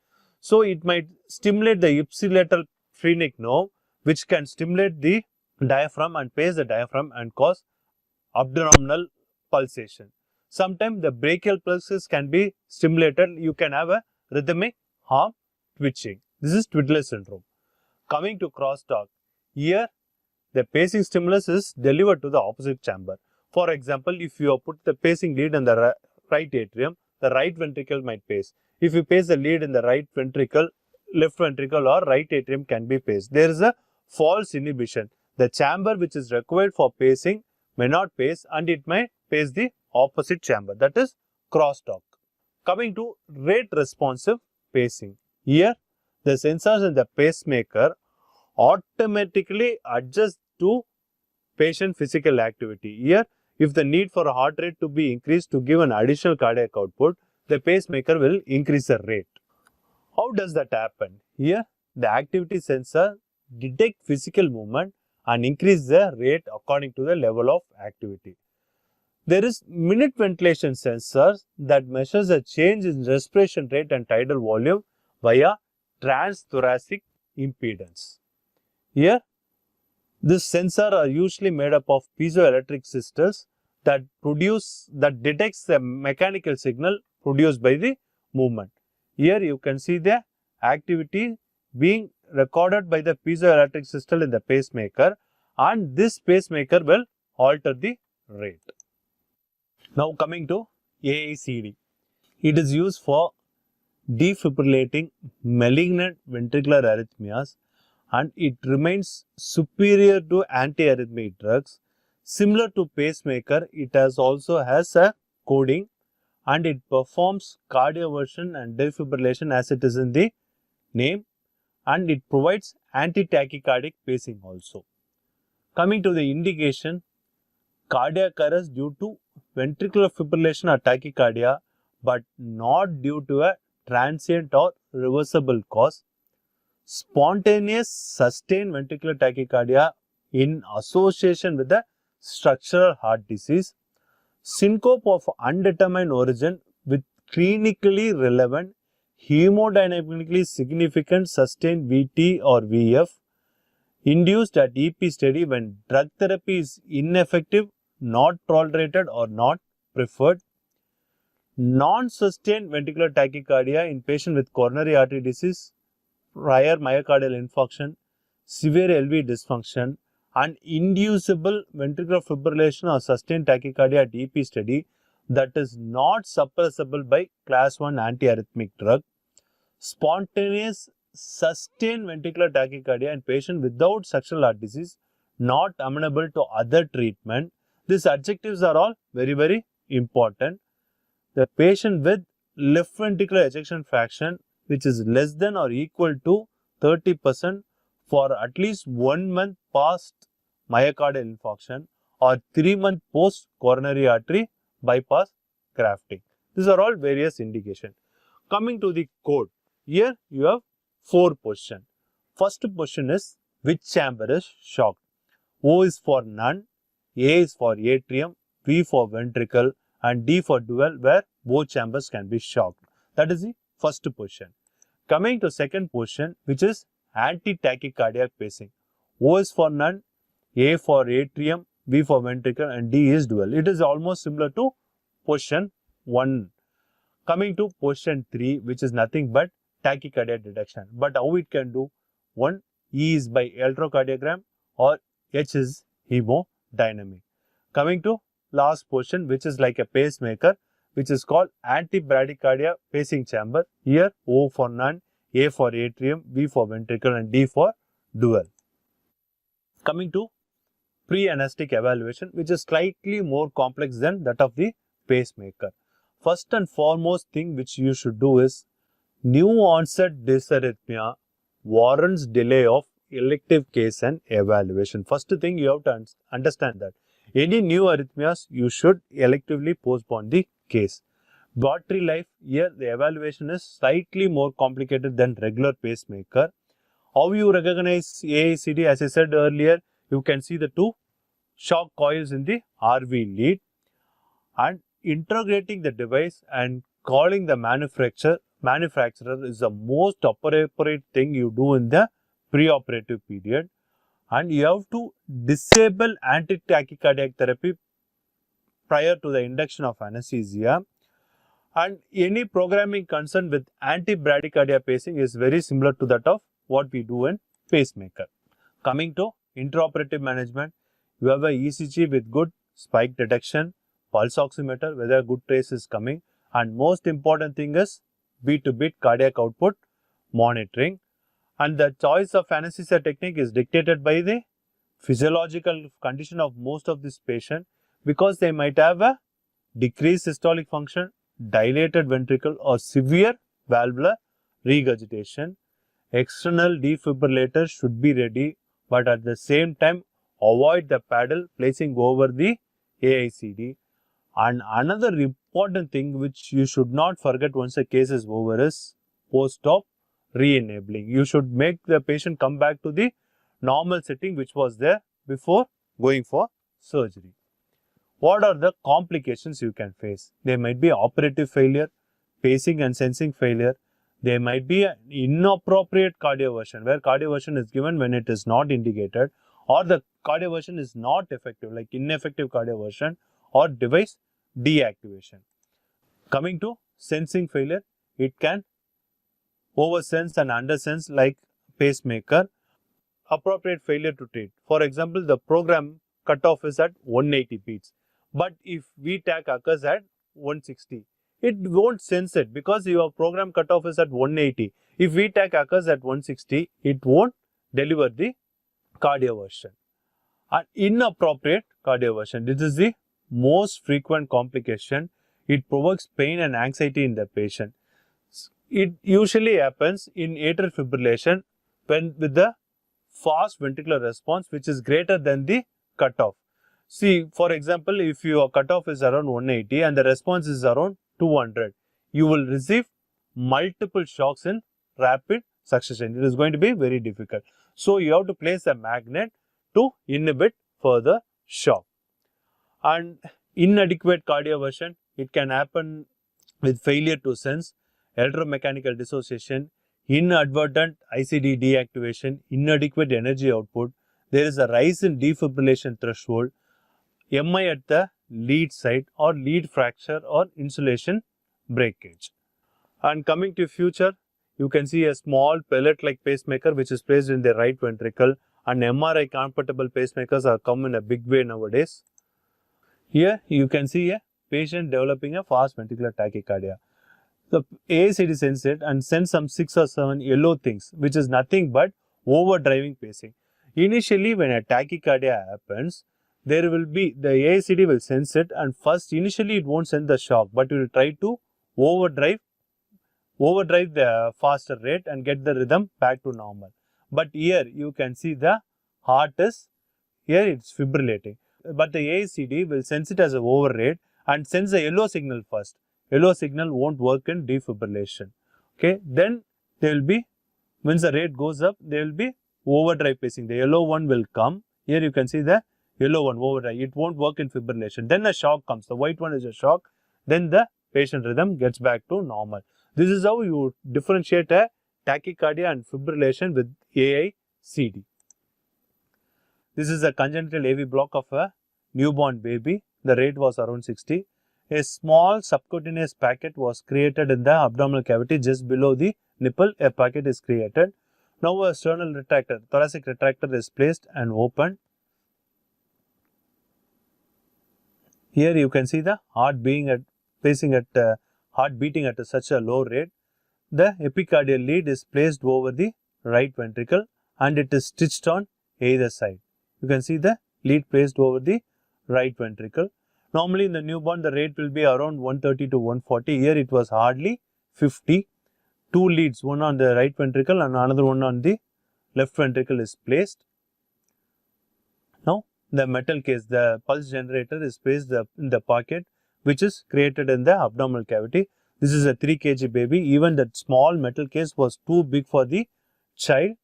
So it might stimulate the ipsilateral phrenic nerve, which can stimulate the diaphragm and pace the diaphragm and cause abdominal pulsation. Sometimes the brachial plexus can be stimulated. You can have a rhythmic arm twitching. This is twiddler syndrome. Coming to crosstalk. Here, the pacing stimulus is delivered to the opposite chamber. For example, if you put the pacing lead in the right atrium, the right ventricle might pace. If you pace the lead in the right ventricle, left ventricle or right atrium can be paced. There is a false inhibition. The chamber which is required for pacing may not pace and it may pace the opposite chamber. That is crosstalk. Coming to rate responsive pacing. Here, the sensors in the pacemaker automatically adjust to patient physical activity. Here, if the need for a heart rate to be increased to give an additional cardiac output, the pacemaker will increase the rate. How does that happen? Here, the activity sensor detect physical movement and increase the rate according to the level of activity. There is minute ventilation sensor that measures a change in respiration rate and tidal volume via transthoracic impedance. Here, this sensor are usually made up of piezoelectric crystals that detects the mechanical signal produced by the movement. Here you can see the activity being recorded by the piezoelectric crystal in the pacemaker, and this pacemaker will alter the rate. Now coming to AICD. It is used for defibrillating malignant ventricular arrhythmias and it remains superior to antiarrhythmic drugs. Similar to pacemaker, it also has a coding and it performs cardioversion and defibrillation as it is in the name, and it provides anti-tachycardic pacing also. Coming to the indication, cardiac arrest due to ventricular fibrillation or tachycardia, but not due to a transient or reversible cause. Spontaneous sustained ventricular tachycardia in association with the structural heart disease. Syncope of undetermined origin with clinically relevant, hemodynamically significant sustained VT or VF induced at EP study when drug therapy is ineffective, not tolerated or not preferred. Non-sustained ventricular tachycardia in patient with coronary artery disease, prior myocardial infarction, severe LV dysfunction an inducible ventricular fibrillation or sustained tachycardia at EP study that is not suppressible by class 1 antiarrhythmic drug, spontaneous sustained ventricular tachycardia in patient without structural heart disease, not amenable to other treatment. These adjectives are all very, very important. The patient with left ventricular ejection fraction which is less than or equal to 30% for at least 1 month past myocardial infarction or 3 months post coronary artery bypass grafting. These are all various indications. Coming to the code, here you have 4 positions. First position is which chamber is shocked. O is for none, A is for atrium, V for ventricle and D for dual where both chambers can be shocked. That is the first position. Coming to second position which is anti-tachycardic pacing. O is for none, A for atrium, V for ventricle and D is dual. It is almost similar to position 1. Coming to position 3 which is nothing but tachycardia detection. But how it can do? 1. E is by electrocardiogram or H is hemodynamic. Coming to last position which is like a pacemaker which is called anti-bradycardia pacing chamber. Here O for none, A for atrium, V for ventricle and D for dual. Coming to pre-anesthetic evaluation which is slightly more complex than that of the pacemaker. First and foremost thing which you should do is new onset dysarrhythmia warrants delay of elective case and evaluation. First thing you have to understand that any new arrhythmias you should electively postpone the case. Battery life, here the evaluation is slightly more complicated than regular pacemaker. How you recognize AICD? As I said earlier, you can see the 2 shock coils in the RV lead and integrating the device and calling the manufacturer is the most appropriate thing you do in the preoperative period. And you have to disable anti-tachycardic therapy prior to the induction of anesthesia. And any programming concerned with anti-bradycardia pacing is very similar to that of what we do in pacemaker. Coming to intraoperative management, you have a ECG with good spike detection, pulse oximeter, whether a good trace is coming, and most important thing is beat to beat cardiac output monitoring. And the choice of anesthesia technique is dictated by the physiological condition of most of these patients because they might have a decreased systolic function, dilated ventricle or severe valvular regurgitation. External defibrillators should be ready, but at the same time avoid the paddle placing over the AICD. And another important thing which you should not forget once the case is over is post-op re-enabling. You should make the patient come back to the normal setting which was there before going for surgery. What are the complications you can face? There might be operative failure, pacing and sensing failure. There might be an inappropriate cardioversion where cardioversion is given when it is not indicated, or the cardioversion is not effective like ineffective cardioversion or device deactivation. Coming to sensing failure, it can oversense and undersense like pacemaker. Appropriate failure to treat. For example, the program cutoff is at 180 beats, but if VTAC occurs at 160, it won't sense it because your program cutoff is at 180. If VTAC occurs at 160, it won't deliver the cardioversion. And inappropriate cardioversion, this is the most frequent complication. It provokes pain and anxiety in the patient. It usually happens in atrial fibrillation when with the fast ventricular response which is greater than the cutoff. See, for example, if your cutoff is around 180 and the response is around 200, you will receive multiple shocks in rapid succession. It is going to be very difficult. So, you have to place a magnet to inhibit further shock. And inadequate cardioversion, it can happen with failure to sense, electromechanical dissociation, inadvertent ICD deactivation, inadequate energy output. There is a rise in defibrillation threshold, MI at the lead site or lead fracture or insulation breakage. And coming to future, you can see a small pellet-like pacemaker which is placed in the right ventricle, and MRI compatible pacemakers are come in a big way nowadays. Here you can see a patient developing a fast ventricular tachycardia. The AICD sends it and sends some 6 or 7 yellow things, which is nothing but overdriving pacing. Initially, when a tachycardia happens, there will be the AICD will sense it, and first initially it won't send the shock, but it will try to overdrive the faster rate and get the rhythm back to normal. But here you can see the heart is here it's fibrillating, but the AICD will sense it as an overrate and sends a yellow signal first. Yellow signal won't work in defibrillation. Okay, then there will be, once the rate goes up, there will be overdrive pacing. The yellow one will come. Here you can see the yellow one overdrive. It won't work in fibrillation. Then a shock comes. The white one is a shock. Then the patient rhythm gets back to normal. This is how you differentiate a tachycardia and fibrillation with AICD. This is a congenital AV block of a newborn baby. The rate was around 60. A small subcutaneous packet was created in the abdominal cavity just below the nipple. A packet is created. Now a sternal retractor, thoracic retractor is placed and opened. Here you can see the heart being at heart beating at such a low rate. The epicardial lead is placed over the right ventricle and it is stitched on either side. You can see the lead placed over the right ventricle. Normally in the newborn the rate will be around 130 to 140. Here it was hardly 50. Two leads, one on the right ventricle and another one on the left ventricle is placed. Now the metal case, the pulse generator is placed in the pocket which is created in the abdominal cavity. This is a 3 kg baby. Even that small metal case was too big for the child.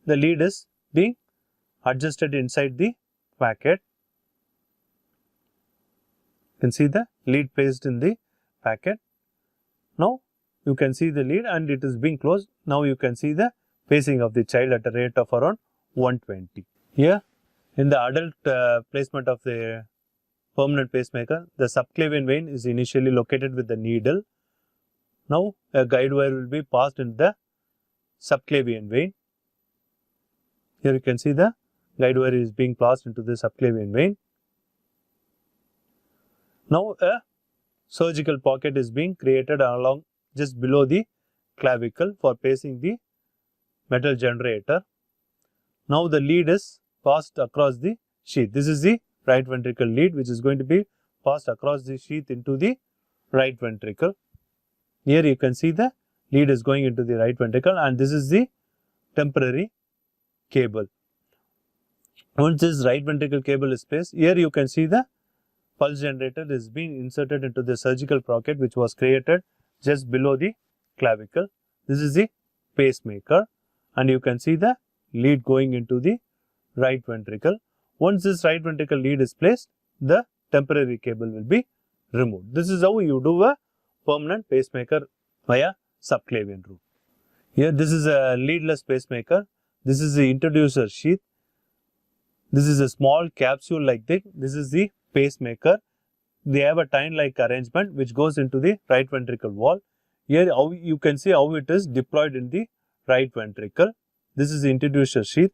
The lead is being adjusted inside the packet. You can see the lead placed in the packet. Now you can see the lead and it is being closed. Now you can see the pacing of the child at a rate of around 120. Here in the adult placement of the permanent pacemaker, the subclavian vein is initially located with the needle. Now a guide wire will be passed in the subclavian vein. Here you can see the guide wire is being passed into the subclavian vein. Now a surgical pocket is being created along just below the clavicle for pacing the metal generator. Now the lead is passed across the sheath. This is the right ventricle lead which is going to be passed across the sheath into the right ventricle. Here you can see the lead is going into the right ventricle and this is the temporary cable. Once this right ventricle cable is placed, here you can see the pulse generator is being inserted into the surgical pocket which was created just below the clavicle. This is the pacemaker and you can see the lead going into the right ventricle. Once this right ventricle lead is placed, the temporary cable will be removed. This is how you do a permanent pacemaker via subclavian route. Here this is a leadless pacemaker. This is the introducer sheath. This is a small capsule like this. This is the pacemaker. They have a tine-like arrangement which goes into the right ventricle wall. Here you can see how it is deployed in the right ventricle. This is the introducer sheath.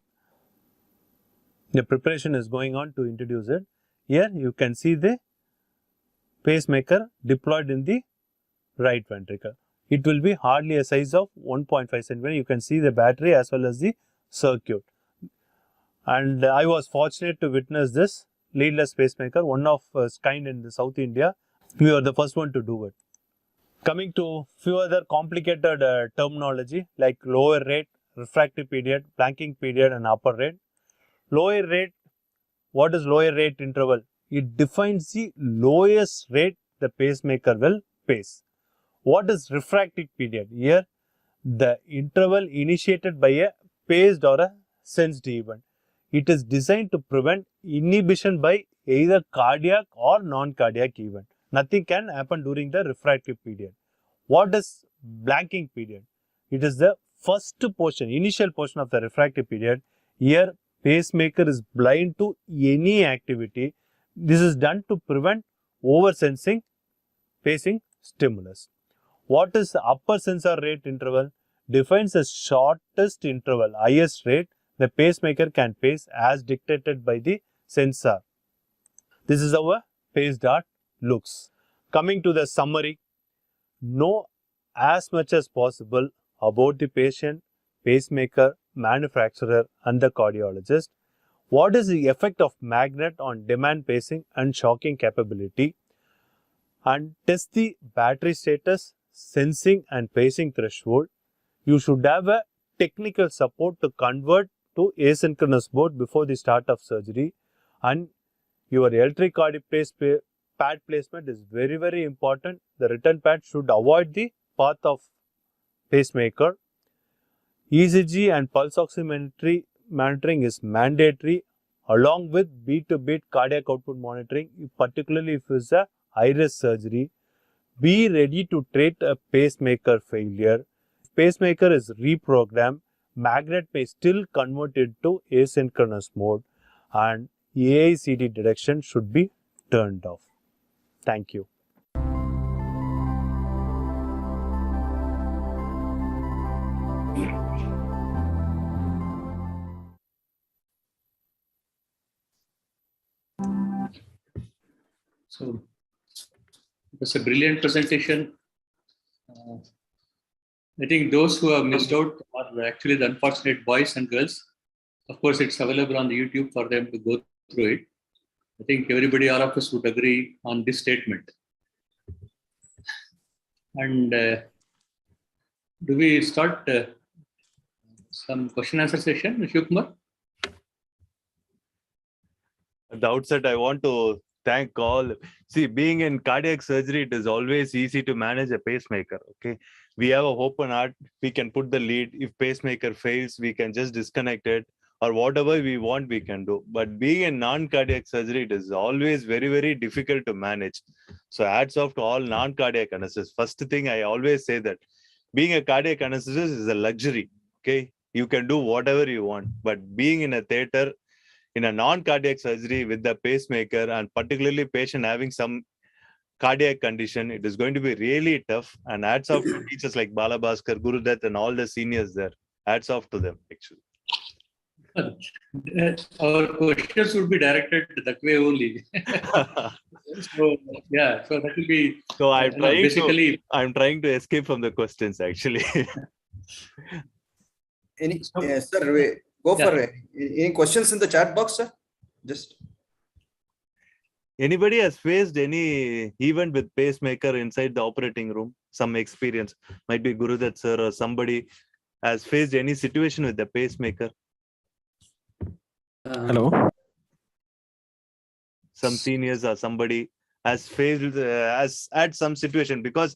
The preparation is going on to introduce it. Here you can see the pacemaker deployed in the right ventricle. It will be hardly a size of 1.5 cm. You can see the battery as well as the circuit. And I was fortunate to witness this leadless pacemaker, one of its kind in the South India. We were the first one to do it. Coming to few other complicated terminology like lower rate, refractive period, blanking period and upper rate. Lower rate, what is lower rate interval? It defines the lowest rate the pacemaker will pace. What is refractive period? Here, the interval initiated by a paced or a sensed event. It is designed to prevent inhibition by either cardiac or non-cardiac event. Nothing can happen during the refractive period. What is blanking period? It is the first portion, initial portion of the refractive period. Here, pacemaker is blind to any activity. This is done to prevent oversensing pacing stimulus. What is the upper sensor rate interval? Defines the shortest interval, highest rate the pacemaker can pace as dictated by the sensor. This is how a pace dart looks. Coming to the summary, know as much as possible about the patient, pacemaker, manufacturer and the cardiologist. What is the effect of magnet on demand pacing and shocking capability? And test the battery status, sensing and pacing threshold. You should have a technical support to convert to asynchronous mode before the start of surgery. And your electric cardiac pad placement is very, very important. The return pad should avoid the path of pacemaker. ECG and pulse oximetry monitoring is mandatory along with beat to beat cardiac output monitoring, particularly if it's a high risk surgery. Be ready to treat a pacemaker failure. If pacemaker is reprogrammed, magnet may still convert it to asynchronous mode and AICD detection should be turned off. Thank you. So it was a brilliant presentation. I think those who have missed out are actually the unfortunate boys and girls. Of course, it's available on the YouTube for them to go through it. I think everybody, all of us would agree on this statement. And do we start some question answer session, Shivkumar? At the outset, I want to thank all. See, being in cardiac surgery, it is always easy to manage a pacemaker. Okay, we have an open heart. We can put the lead. If pacemaker fails, we can just disconnect it, or whatever we want, we can do. But being in non-cardiac surgery, it is always very, very difficult to manage. So hats off to all non-cardiac anesthetists. First thing I always say that being a cardiac anesthetist is a luxury. Okay, you can do whatever you want, but being in a theater, in a non-cardiac surgery with the pacemaker and particularly patient having some cardiac condition, it is going to be really tough. And hats off to teachers like Bala Bhaskar, Gurudat and all the seniors there. Hats off to them actually. Our questions would be directed that way only. So yeah, so that will be. So I'm trying to escape from the questions actually. Sir, go for it. Any questions in the chat box, sir? Just. Anybody has faced any event with pacemaker inside the operating room? Some experience, might be Gurudat sir or somebody has faced any situation with the pacemaker. Hello. Some seniors or somebody has faced has had some situation, because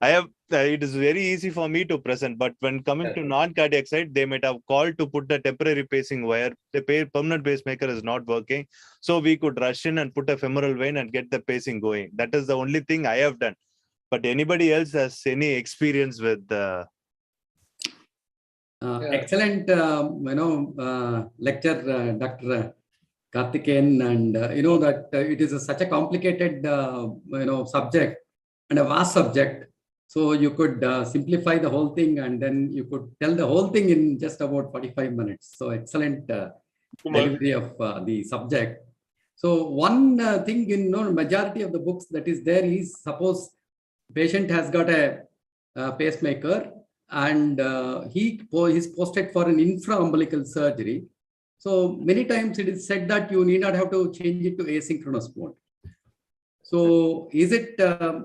I have it is very easy for me to present, but when coming to non-cardiac side, they might have called to put the temporary pacing wire. The permanent pacemaker is not working, so we could rush in and put a femoral vein and get the pacing going. That is the only thing I have done. But anybody else has any experience with Excellent, lecture, Dr. Karthikeyan, and that it is such a complicated, subject and a vast subject. So you could simplify the whole thing, and then you could tell the whole thing in just about 45 minutes. So excellent delivery of the subject. So one thing in majority of the books that is there is, suppose patient has got a pacemaker and he is posted for an infraumbilical surgery. So many times it is said that you need not have to change it to asynchronous mode. So is it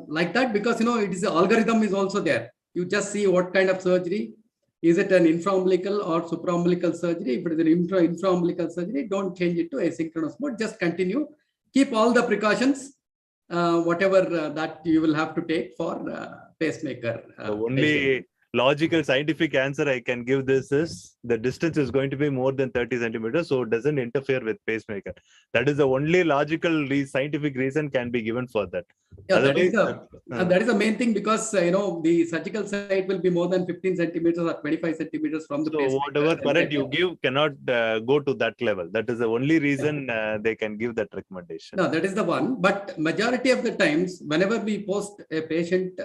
like that? Because it is, the algorithm is also there. You just see what kind of surgery. Is it an infraumbilical or supraumbilical surgery? If it is an infraumbilical surgery, don't change it to asynchronous mode. Just continue. Keep all the precautions, whatever that you will have to take for pacemaker. The only logical scientific answer I can give this is the distance is going to be more than 30 centimeters, so it doesn't interfere with pacemaker. That is the only logical scientific reason can be given for that. Yeah, that is the main thing, because the surgical site will be more than 15 centimeters or 25 centimeters from the pacemaker. So whatever current you give cannot go to that level. That is the only reason they can give that recommendation. No, that is the one. But majority of the times, whenever we post a patient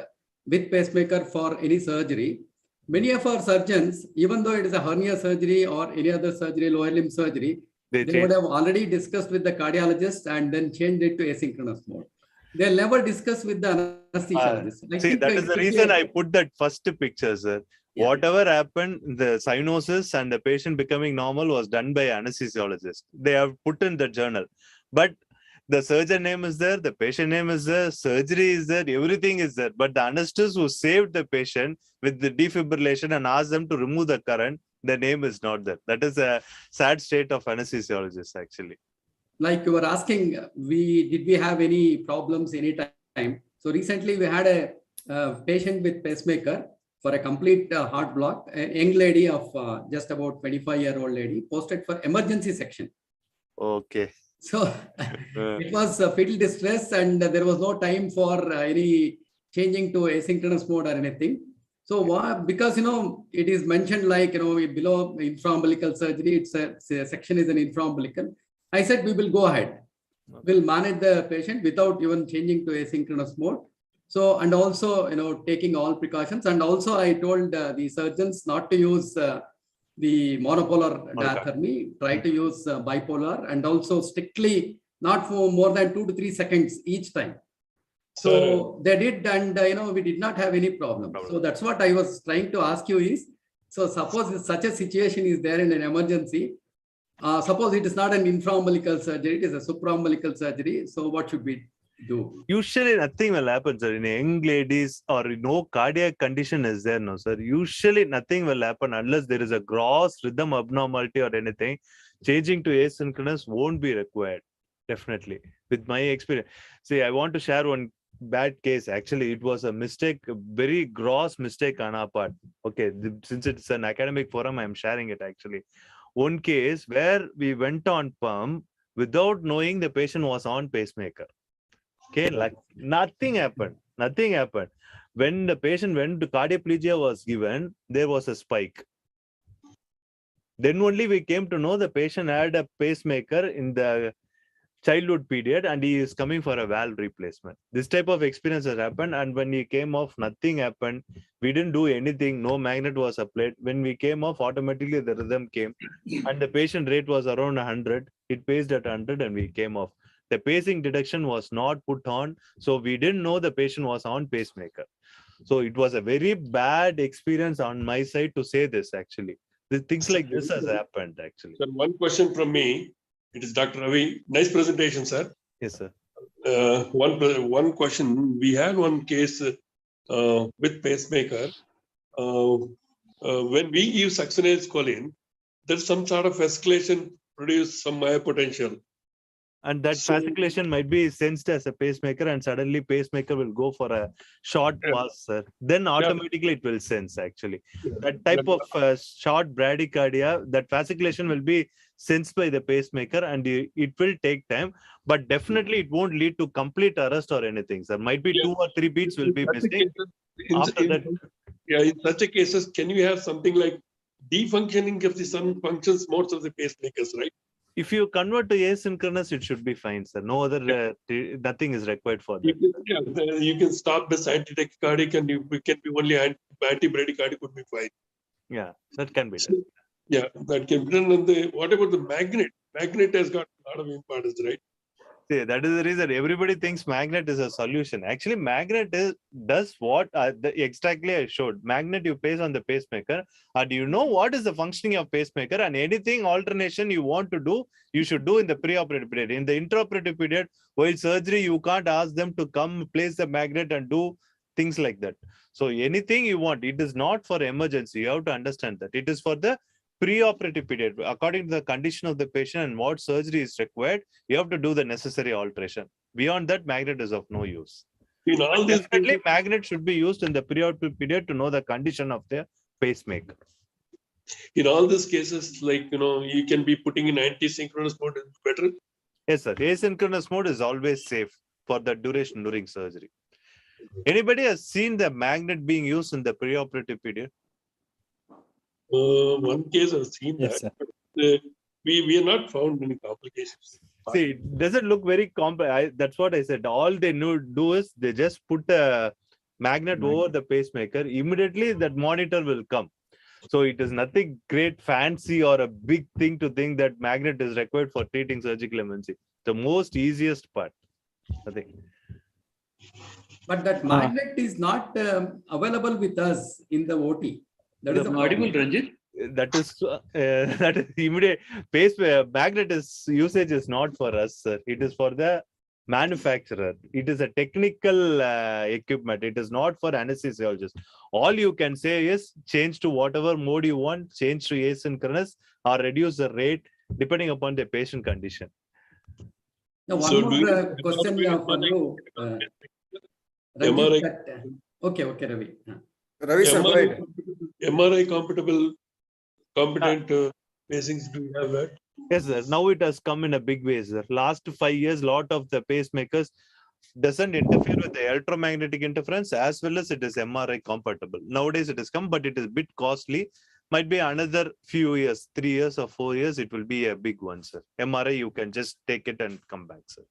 with pacemaker for any surgery, many of our surgeons, even though it is a hernia surgery or any other surgery, lower limb surgery, they would have already discussed with the cardiologist and then changed it to asynchronous mode. They'll never discuss with the anesthesiologist. See, that is the reason I put that first picture, sir. Yeah. Whatever happened, the cyanosis and the patient becoming normal was done by anesthesiologist. They have put in the journal. But the surgeon name is there, the patient name is there, surgery is there, everything is there. But the anesthetist who saved the patient with the defibrillation and asked them to remove the current, the name is not there. That is a sad state of anesthesiologists, actually. Like you were asking, did we have any problems any time? So recently we had a patient with pacemaker for a complete heart block, a young lady of just about 25-year-old lady, posted for emergency section. Okay. So it was fetal distress and there was no time for any changing to asynchronous mode or anything. So because, it is mentioned like, below infraumbilical surgery, it's a section is an infraumbilical. I said, we will go ahead. We'll manage the patient without even changing to asynchronous mode. So, and also, taking all precautions. And also I told the surgeons not to use the monopolar diathermy, try to use bipolar, and also strictly not for more than 2 to 3 seconds each time. So they did, and we did not have any problem. So that's what I was trying to ask you is, so suppose such a situation is there in an emergency, suppose it is not an infraumbilical surgery, it is a supraumbilical surgery. So what should we do? Usually nothing will happen, sir. In young ladies or no cardiac condition is there, no, sir. Usually nothing will happen unless there is a gross rhythm abnormality or anything. Changing to asynchronous won't be required. Definitely. With my experience. See, I want to share one bad case. Actually, it was a mistake, a very gross mistake on our part. Okay, since it's an academic forum, I'm sharing it actually. One case where we went on pump without knowing the patient was on pacemaker. Okay, like nothing happened. Nothing happened. When the patient went to cardioplegia was given, there was a spike. Then only we came to know the patient had a pacemaker in the childhood period and he is coming for a valve replacement. This type of experience has happened, and when he came off, nothing happened. We didn't do anything. No magnet was applied. When we came off, automatically the rhythm came and the patient rate was around 100. It paced at 100 and we came off. The pacing detection was not put on, so we didn't know the patient was on pacemaker. So it was a very bad experience on my side to say this actually. Things like this has happened actually. Sir, one question from me. It is Dr. Ravi. Nice presentation, sir. Yes, sir. One question. We had one case with pacemaker. When we give succinate choline, there's some sort of escalation, produce some higher potential. And that fasciculation might be sensed as a pacemaker, and suddenly pacemaker will go for a short pause, sir. Then automatically it will sense actually. That type of short bradycardia, that fasciculation will be sensed by the pacemaker and it will take time, but definitely it won't lead to complete arrest or anything. There might be 2 or 3 beats will be missing. In such a cases, can you have something like defunctioning of the some functions modes of the pacemakers, right? If you convert to asynchronous, it should be fine, sir. No other, nothing is required for that. You can stop this antitachycardic and we can be only anti-bradycardic would be fine. Yeah, that can be done. Yeah, that can be done. And what about the magnet? Magnet has got a lot of importance, right? See, that is the reason everybody thinks magnet is a solution. Actually, magnet does what exactly I showed. Magnet you place on the pacemaker, and you know what is the functioning of pacemaker, and anything alternation you want to do, you should do in the preoperative period. In the intraoperative period, while surgery, you can't ask them to come place the magnet and do things like that. So anything you want, it is not for emergency. You have to understand that. It is for the preoperative period. According to the condition of the patient and what surgery is required, you have to do the necessary alteration. Beyond that, magnet is of no use. In all this, definitely, magnet should be used in the preoperative period to know the condition of the pacemaker. In all these cases, like, you can be putting in anti-synchronous mode is better. Yes, sir. Asynchronous mode is always safe for the duration during surgery. Anybody has seen the magnet being used in the preoperative period? One case I've seen that, but we are not found any complications. See, it doesn't look very complex. That's what I said. All they do is they just put a magnet over the pacemaker, immediately that monitor will come. So it is nothing great fancy or a big thing to think that magnet is required for treating surgical emergency. The most easiest part, I think. But that magnet is not available with us in the OT. That is the audible, problem. Ranjit. That is immediate. Magnet usage is not for us, sir. It is for the manufacturer. It is a technical equipment. It is not for anesthesiologist. All you can say is change to whatever mode you want, change to asynchronous or reduce the rate depending upon the patient condition. Now, one So more question for you. MRI. Okay, Ravi. Ravi sir, go ahead. MRI competent pacings, do you have that? Yes, sir. Now it has come in a big way, sir. Last 5 years, lot of the pacemakers doesn't interfere with the electromagnetic interference as well as it is MRI compatible. Nowadays it has come, but it is a bit costly. Might be another few years, 3 years or 4 years, it will be a big one, sir. MRI, you can just take it and come back, sir.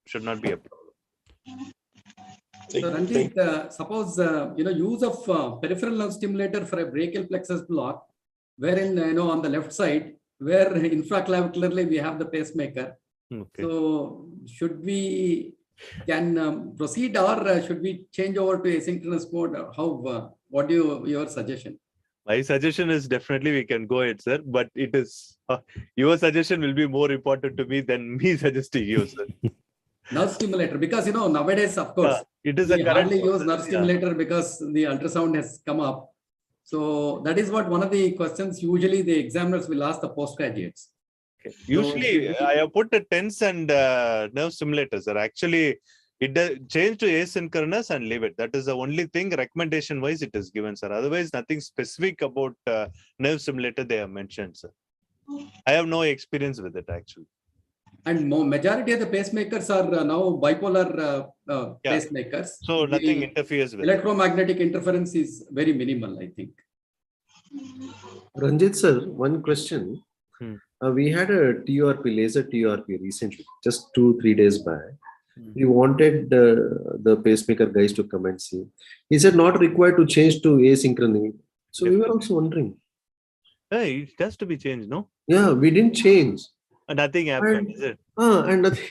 Should not be a problem. So Ranjit, suppose use of peripheral nerve stimulator for a brachial plexus block, wherein on the left side, where infraclavicularly we have the pacemaker. Okay. So should we can proceed or should we change over to asynchronous mode? How? What do your suggestion? My suggestion is definitely we can go ahead, sir. But it is your suggestion will be more important to me than me suggesting you, sir. Nerve stimulator, because nowadays, of course, it is we a current hardly use nerve stimulator because the ultrasound has come up. So that is what one of the questions usually the examiners will ask the postgraduates. Okay. Usually, I have put the TENS and nerve stimulators. Sir. Actually, it does change to asynchronous and leave it. That is the only thing recommendation wise it is given, sir. Otherwise, nothing specific about nerve stimulator they have mentioned, sir. I have no experience with it actually. And majority of the pacemakers are now bipolar pacemakers. So nothing interferes with electromagnetic interference is very minimal, I think. Ranjit sir, one question. We had a TRP, laser TRP recently, just 2-3 days back. We wanted the pacemaker guys to come and see. He said not required to change to asynchrony. So we were also wondering. Hey, it has to be changed, no? Yeah, we didn't change. Nothing happened, is it? And nothing,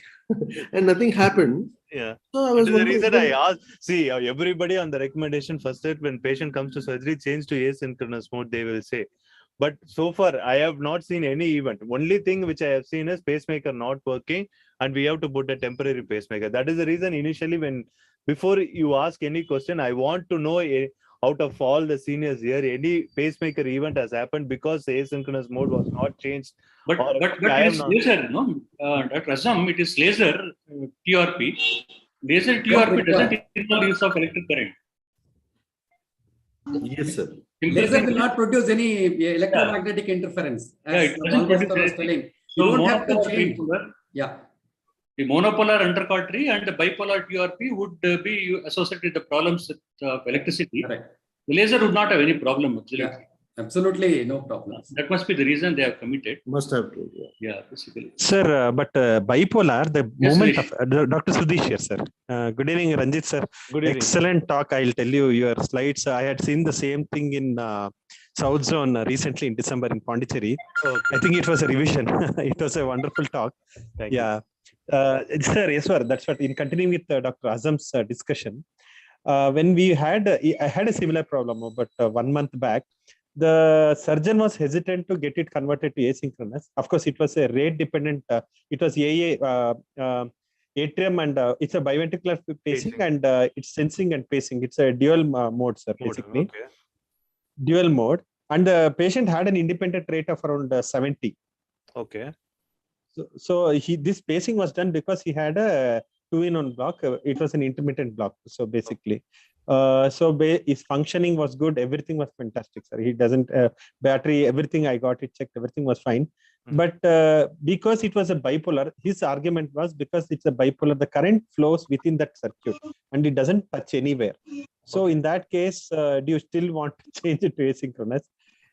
and nothing happened. Yeah. So I was the reason I asked. See, everybody on the recommendation first step when patient comes to surgery, change to asynchronous mode, they will say. But so far, I have not seen any event. Only thing which I have seen is pacemaker not working, and we have to put a temporary pacemaker. That is the reason initially before you ask any question, I want to know out of all the seniors here, any pacemaker event has happened because the asynchronous mode was not changed. But it is laser, no? Dr. Azam, it is laser TRP. Laser TRP doesn't involve use of electric current. Yes, sir. Laser will not produce any electromagnetic interference. As Balbhaskar was telling, you don't have to change. Yeah. The monopolar intercautery and the bipolar TRP would be associated with the problems with electricity. Correct. The laser would not have any problem. Yeah, absolutely no problems. That must be the reason they have committed. Must have. Yeah, basically. Sir, but bipolar, the moment of Dr. Sudesh here, sir. Good evening, Ranjit, sir. Good evening. Excellent talk. I'll tell you your slides. I had seen the same thing in South Zone recently in December in Pondicherry. Okay. I think it was a revision. It was a wonderful talk. Thank you. Sir, yes, sir. That's what in continuing with Dr. Azam's discussion. When we had, I had a similar problem about 1 month back. The surgeon was hesitant to get it converted to asynchronous. Of course, it was a rate dependent. It was atrium and it's a biventricular pacing and it's sensing and pacing. It's a dual mode, sir, basically. Okay. Dual mode. And the patient had an independent rate of around 70. Okay. So this pacing was done because he had a 2-in-1 block. It was an intermittent block. So basically, his functioning was good. Everything was fantastic, sir. He doesn't battery, everything I got it checked. Everything was fine. But because it was a bipolar, his argument was because it's a bipolar, the current flows within that circuit and it doesn't touch anywhere. So in that case, do you still want to change it to asynchronous?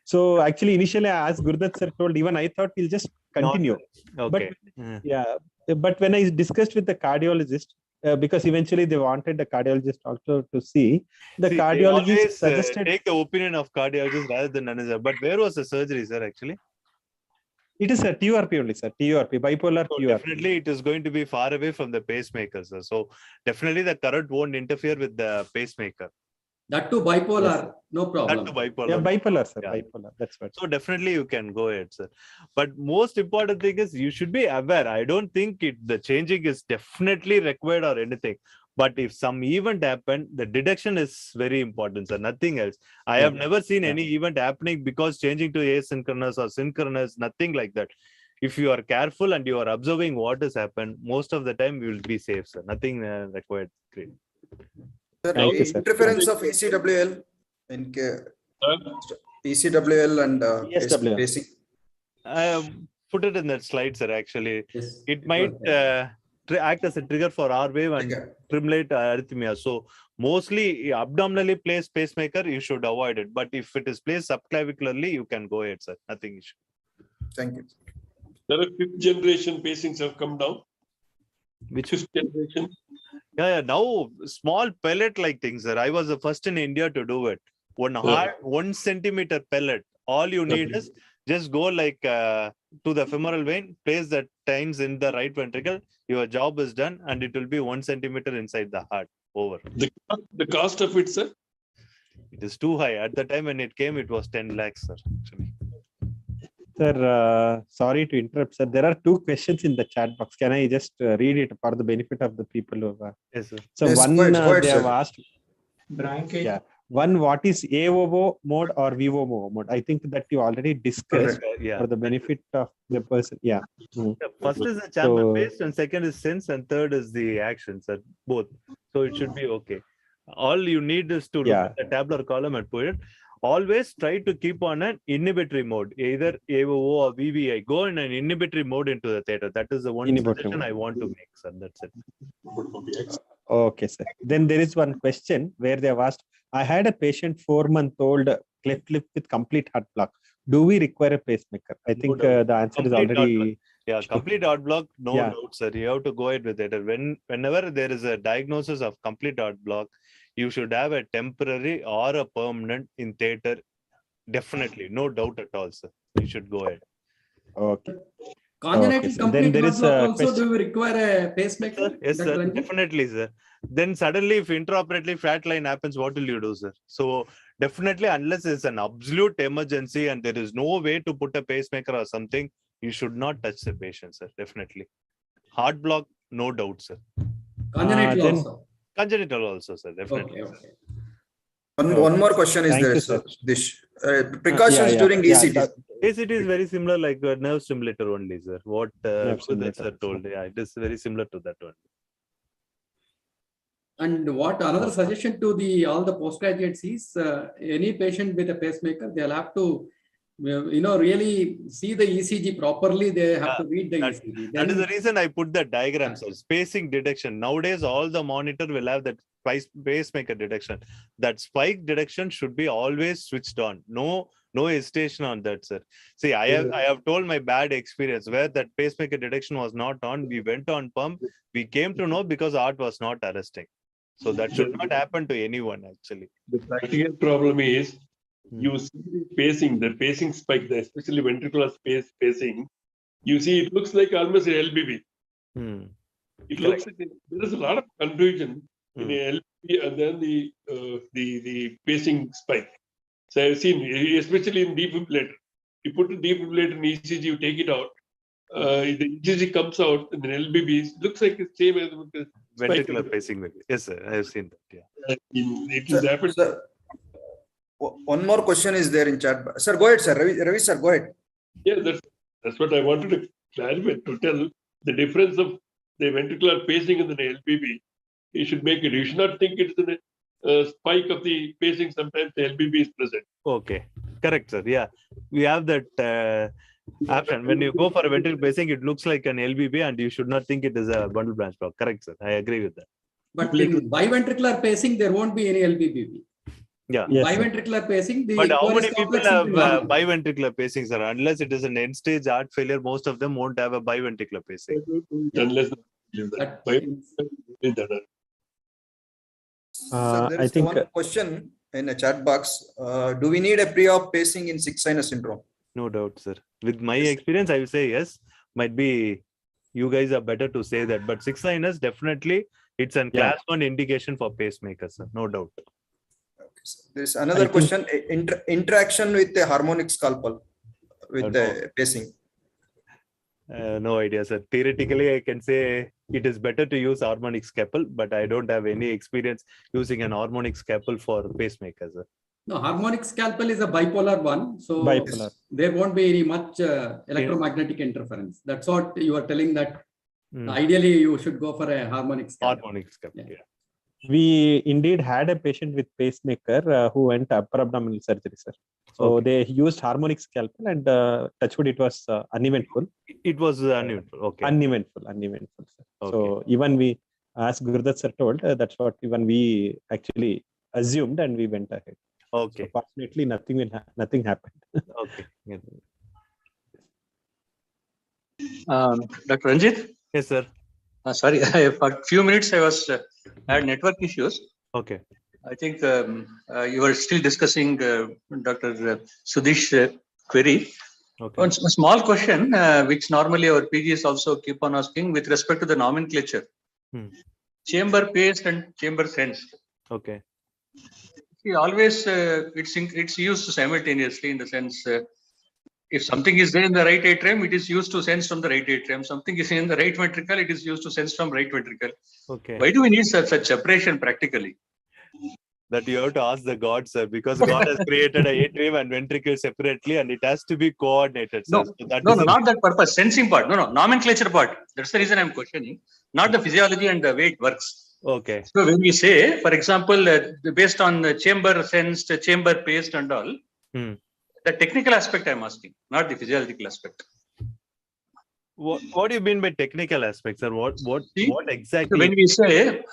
So actually, initially, as Gurudat sir told, even I thought he'll just continue. Okay. But but when I discussed with the cardiologist, because eventually they wanted the cardiologist also to see. The See, they cardiologist always suggested take the opinion of cardiologist rather than anesthesia. But where was the surgery, sir, actually? it is a TURP only, sir. TURP, bipolar So TURP. definitely it is going to be far away from the pacemaker, sir. So definitely the current won't interfere with the pacemaker. That too bipolar, Yes. no That problem. to bipolar. Yeah, bipolar, sir. Yeah. Bipolar. That's what. So definitely you can go ahead, sir. But most important thing is you should be aware. I don't think the changing is definitely required or anything. But if some event happened, the detection is very important, sir. Nothing else. I have never seen any event happening because changing to asynchronous or synchronous, nothing like that. If you are careful and you are observing what has happened, most of the time you will be safe, sir. Nothing required. Great. Thank you, sir. Interference of ECWL in ECWL and ESWL. pacing. I have put it in that slide, sir. Actually, Yes. it might act as a trigger for R wave and tremulate arrhythmia. So mostly abdominally placed pacemaker, you should avoid it. But if it is placed subclavicularly, you can go ahead, sir. Nothing issue. Thank you. There are fifth generation pacings have come down. Which Fifth generation. yeah, now small pellet like things, sir. I was the first in India to do it. One hard 1 centimeter pellet. All you need is just go like to the femoral vein, place the tines in the right ventricle. Your job is done, and it will be 1 centimeter inside the heart. Over. The cost of it, sir? It is too high. At the time when it came, it was 10 lakhs, sir. Actually. Sir, sorry to interrupt, sir. There are two questions in the chat box. Can I just read it for the benefit of the people who are? Yes, sir. So Yes, one, go ahead, they have sir. asked. Yeah. One, what is AOO mode or VOO mode? I think that you already discussed Yeah. for the benefit of the person. Yeah. First is the chamber So- based, and second is sense, and third is the action, sir. Both. So it should be okay. All you need is to look at the tabular column and put it. Always try to keep on an inhibitory mode, either AOO or VVI. Go in an inhibitory mode into the theater. That is the one suggestion I want to make, sir. That's it. Okay, sir. Then there is one question where they have asked, I had a patient 4-month-old cleft lip with complete heart block. Do we require a pacemaker? I think the answer is already... Yeah, complete heart block, no doubt, sir. You have to go ahead with it. Whenever there is a diagnosis of complete heart block, you should have a temporary or a permanent in theater. Definitely, no doubt at all, sir. You should go ahead. Okay. Congenital Okay, complete there heart is block a also, question. do we require a pacemaker? Yes, Dr. sir. Ranjit? Definitely, sir. Then suddenly, if intraoperatively fat line happens, what will you do, sir? So definitely, unless it's an absolute emergency and there is no way to put a pacemaker or something, you should not touch the patient, sir. Definitely. Heart block, no doubt, sir. Congenital then- also. Congenital also, sir. Definitely. Okay. One more question is Thank there, you, sir. sir. This precautions during ECT. ACT is very similar, like a nerve stimulator only, sir. What Nerve that stimulator. sir told. Yeah, it is very similar to that one. And what another suggestion to all the postgraduates is, any patient with a pacemaker, they'll have to, really see the ECG properly. They have to read the ECG. That is Then the reason I put the diagram, sir. Spacing detection. Nowadays, all the monitor will have that pacemaker detection. That spike detection should be always switched on. No hesitation on that, sir. See, I have told my bad experience where that pacemaker detection was not on. We went on pump. We came to know because heart was not arresting. So that should not happen to anyone, actually. The practical problem is you see the pacing spike, especially ventricular space pacing. You see, it looks like almost an LBB. It looks like there is a lot of confusion in a LBB and then the pacing spike. So I've seen, especially in defibrillator. You put a defibrillator in ECG, you take it out. The ECG comes out and then LBB looks like the same as the Ventricular pacing. Yes, sir. I have seen that. Yeah. It is happened. Sir, one more question is there in chat. Sir, go ahead, sir. Ravi, sir, go ahead. Yeah, that's what I wanted to clarify, to tell the difference of the ventricular pacing and the LBB. You should make it. You should not think it's a spike of the pacing. Sometimes the LBB is present. Okay. Correct, sir. Yeah. We have that option. When you go for a ventricular pacing, it looks like an LBB and you should not think it is a bundle branch block. Correct, sir. I agree with that. but in biventricular pacing, there won't be any LBB. Yeah. Yes, sir. Biventricular pacing, the But how equus many people complex have will be normal. biventricular pacing, sir? Unless it is an end-stage heart failure, most of them won't have a biventricular pacing. Unless That- So there I is think one question in a chat box. Do we need a pre-op pacing in six-sinus syndrome? No doubt, sir. With my Yes. experience, I will say yes. Might be you guys are better to say that, but 6 sinus definitely it's a class 1 indication for pacemakers, sir. No doubt. Okay, so there's another question. Interaction with the harmonic scalpel with the pacing. No idea, sir. Theoretically, I can say it is better to use harmonic scalpel, but I don't have any experience using an harmonic scalpel for pacemakers, sir. No, harmonic scalpel is a bipolar one. So bipolar. there won't be any much electromagnetic interference. That's what you are telling that ideally you should go for a harmonic scalpel. Harmonic scalpel, yeah. We indeed had a patient with pacemaker who went upper abdominal surgery, sir. So they used harmonic scalpel and touchwood, it was uneventful. It was uneventful. Okay. Uneventful, sir. Okay. So even we, as Gurudat sir told, that's what even we actually assumed and we went ahead. Okay. So fortunately, nothing happened. Okay. Yeah. Dr. Ranjit? Yes, sir. Sorry, for a few minutes I was had network issues. Okay. I think you were still discussing Dr. Sudhish query. Okay. One small question, which normally our PGs also keep on asking with respect to the nomenclature. Chamber paced and chamber sensed. Okay. See, always it's used simultaneously in the sense if something is there in the right atrium, it is used to sense from the right atrium. Something is in the right ventricle, it is used to sense from right ventricle. Okay. Why do we need such separation practically? That you have to ask the God, sir, because God has created an atrium and ventricle separately, and it has to be coordinated, sir. No, so not that purpose. Sensing part. No, nomenclature part. That's the reason I'm questioning. Not the physiology and the way it works. Okay. So when we say, for example, based on the chamber sensed, chamber paced and all, the technical aspect I'm asking, not the physiological aspect. What do you mean by technical aspects, sir? What exactly? So when we say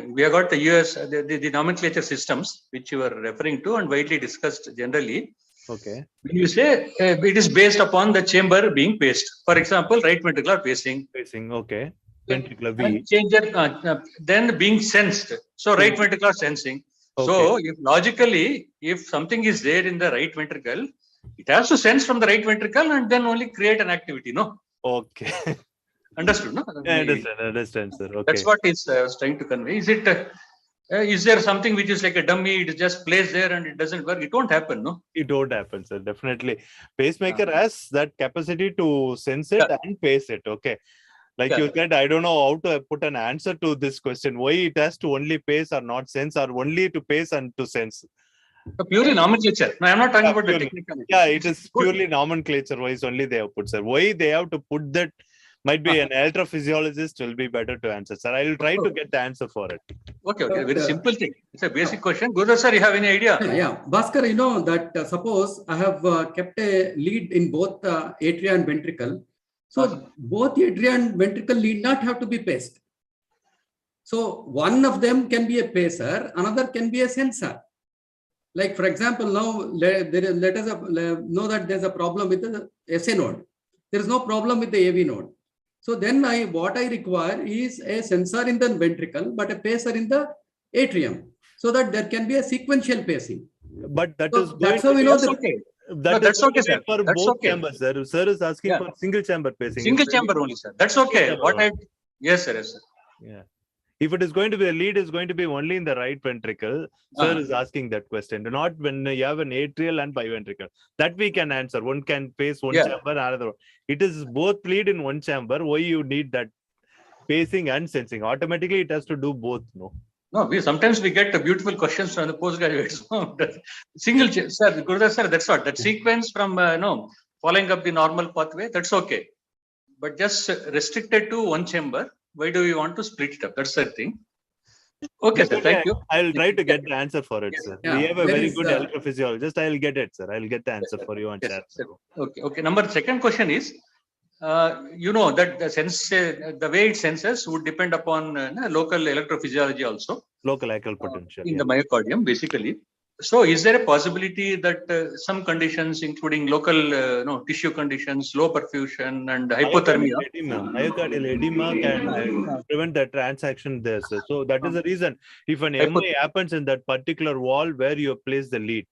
we have got the US, the nomenclature systems which you are referring to and widely discussed generally. Okay. When you say it is based upon the chamber being paced, for example, right ventricular pacing. Pacing, okay. Ventricular V. Changer, then being sensed. So right ventricular sensing. Okay. So if logically, if something is there in the right ventricle, it has to sense from the right ventricle and then only create an activity, no? Okay. Understood, no? I understand, sir. Okay. That's what I was trying to convey. Is there something which is like a dummy, it just plays there and it doesn't work? It won't happen, no? It won't happen, sir. Definitely. Pacemaker has that capacity to sense it and pace it. Okay. Like you said, I don't know how to put an answer to this question. Why it has to only pace or not sense, or only to pace and to sense? Purely nomenclature. No, I'm not talking about the technical. Yeah, it is purely nomenclature wise only they have put, sir. Why they have to put that might be an electrophysiologist will be better to answer, sir. I will try to get the answer for it. Okay. Very simple thing. It's a basic question. Guru sir, you have any idea? Yeah. Bhaskar, you know that suppose I have kept a lead in both atria and ventricle. So both atria and ventricle need not have to be paced. So one of them can be a pacer, another can be a sensor. Like for example, now let us know that there's a problem with the SA node. There is no problem with the AV node. So then what I require is a sensor in the ventricle, but a pacer in the atrium, so that there can be a sequential pacing. But that's how we know that. That's okay, sir. For that's both chambers, sir. Sir is asking for single chamber pacing. Single chamber only, sir. That's okay. Yes, sir. Yeah. If it is going to be a lead, is going to be only in the right ventricle. Sir is asking that question. Not when you have an atrial and biventricle. That we can answer. One can pace one chamber, another. It is both lead in one chamber. Why you need that pacing and sensing? Automatically, it has to do both. No. No, sometimes we get beautiful questions from the postgraduates. Single, sir, Gurudas sir, that's what. That sequence from following up the normal pathway, that's okay. But just restricted to one chamber. Why do we want to split it up? That's the thing. Okay, sir. Thank you. I will try to get the answer for it, sir. We have a very good electrophysiologist. I will get it, sir. I will get the answer for you on chat. Okay. Second question is, that the way it senses would depend upon local electrophysiology also. Local axial potential. In the myocardium, basically. So, is there a possibility that some conditions, including local tissue conditions, low perfusion, and hypothermia, myocardial edema can prevent the transaction there, sir. So that is the reason. If an MI happens in that particular wall where you place the lead,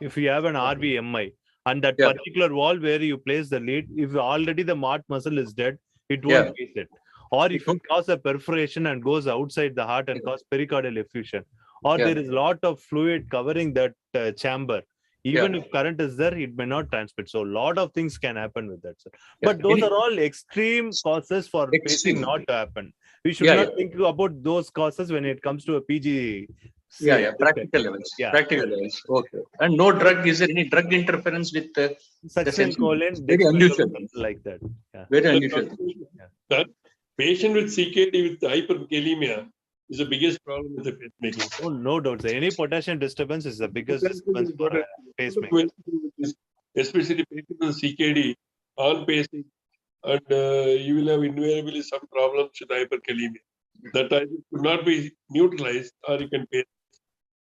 if you have an RV MI and that particular wall where you place the lead, if already the MART muscle is dead, it won't face it. Or if you cause a perforation and goes outside the heart and cause pericardial effusion, or there is a lot of fluid covering that chamber, even if current is there, it may not transmit. So a lot of things can happen with that, sir. But those are all extreme causes for pacing not to happen. We should not think about those causes when it comes to a PG. Practical levels. Practical levels. Okay. And no drug, is there any drug interference with succinylcholine, very unusual. Like that. Very unusual. That patient with CKD with hyperkalemia is the biggest problem with the pacemaking. Oh, no doubt, sir. Any potassium disturbance is the biggest disturbance for a pacemaker. Especially patients with CKD on pacing, and you will have invariably some problems with hyperkalemia. That either could not be neutralized or you can pace.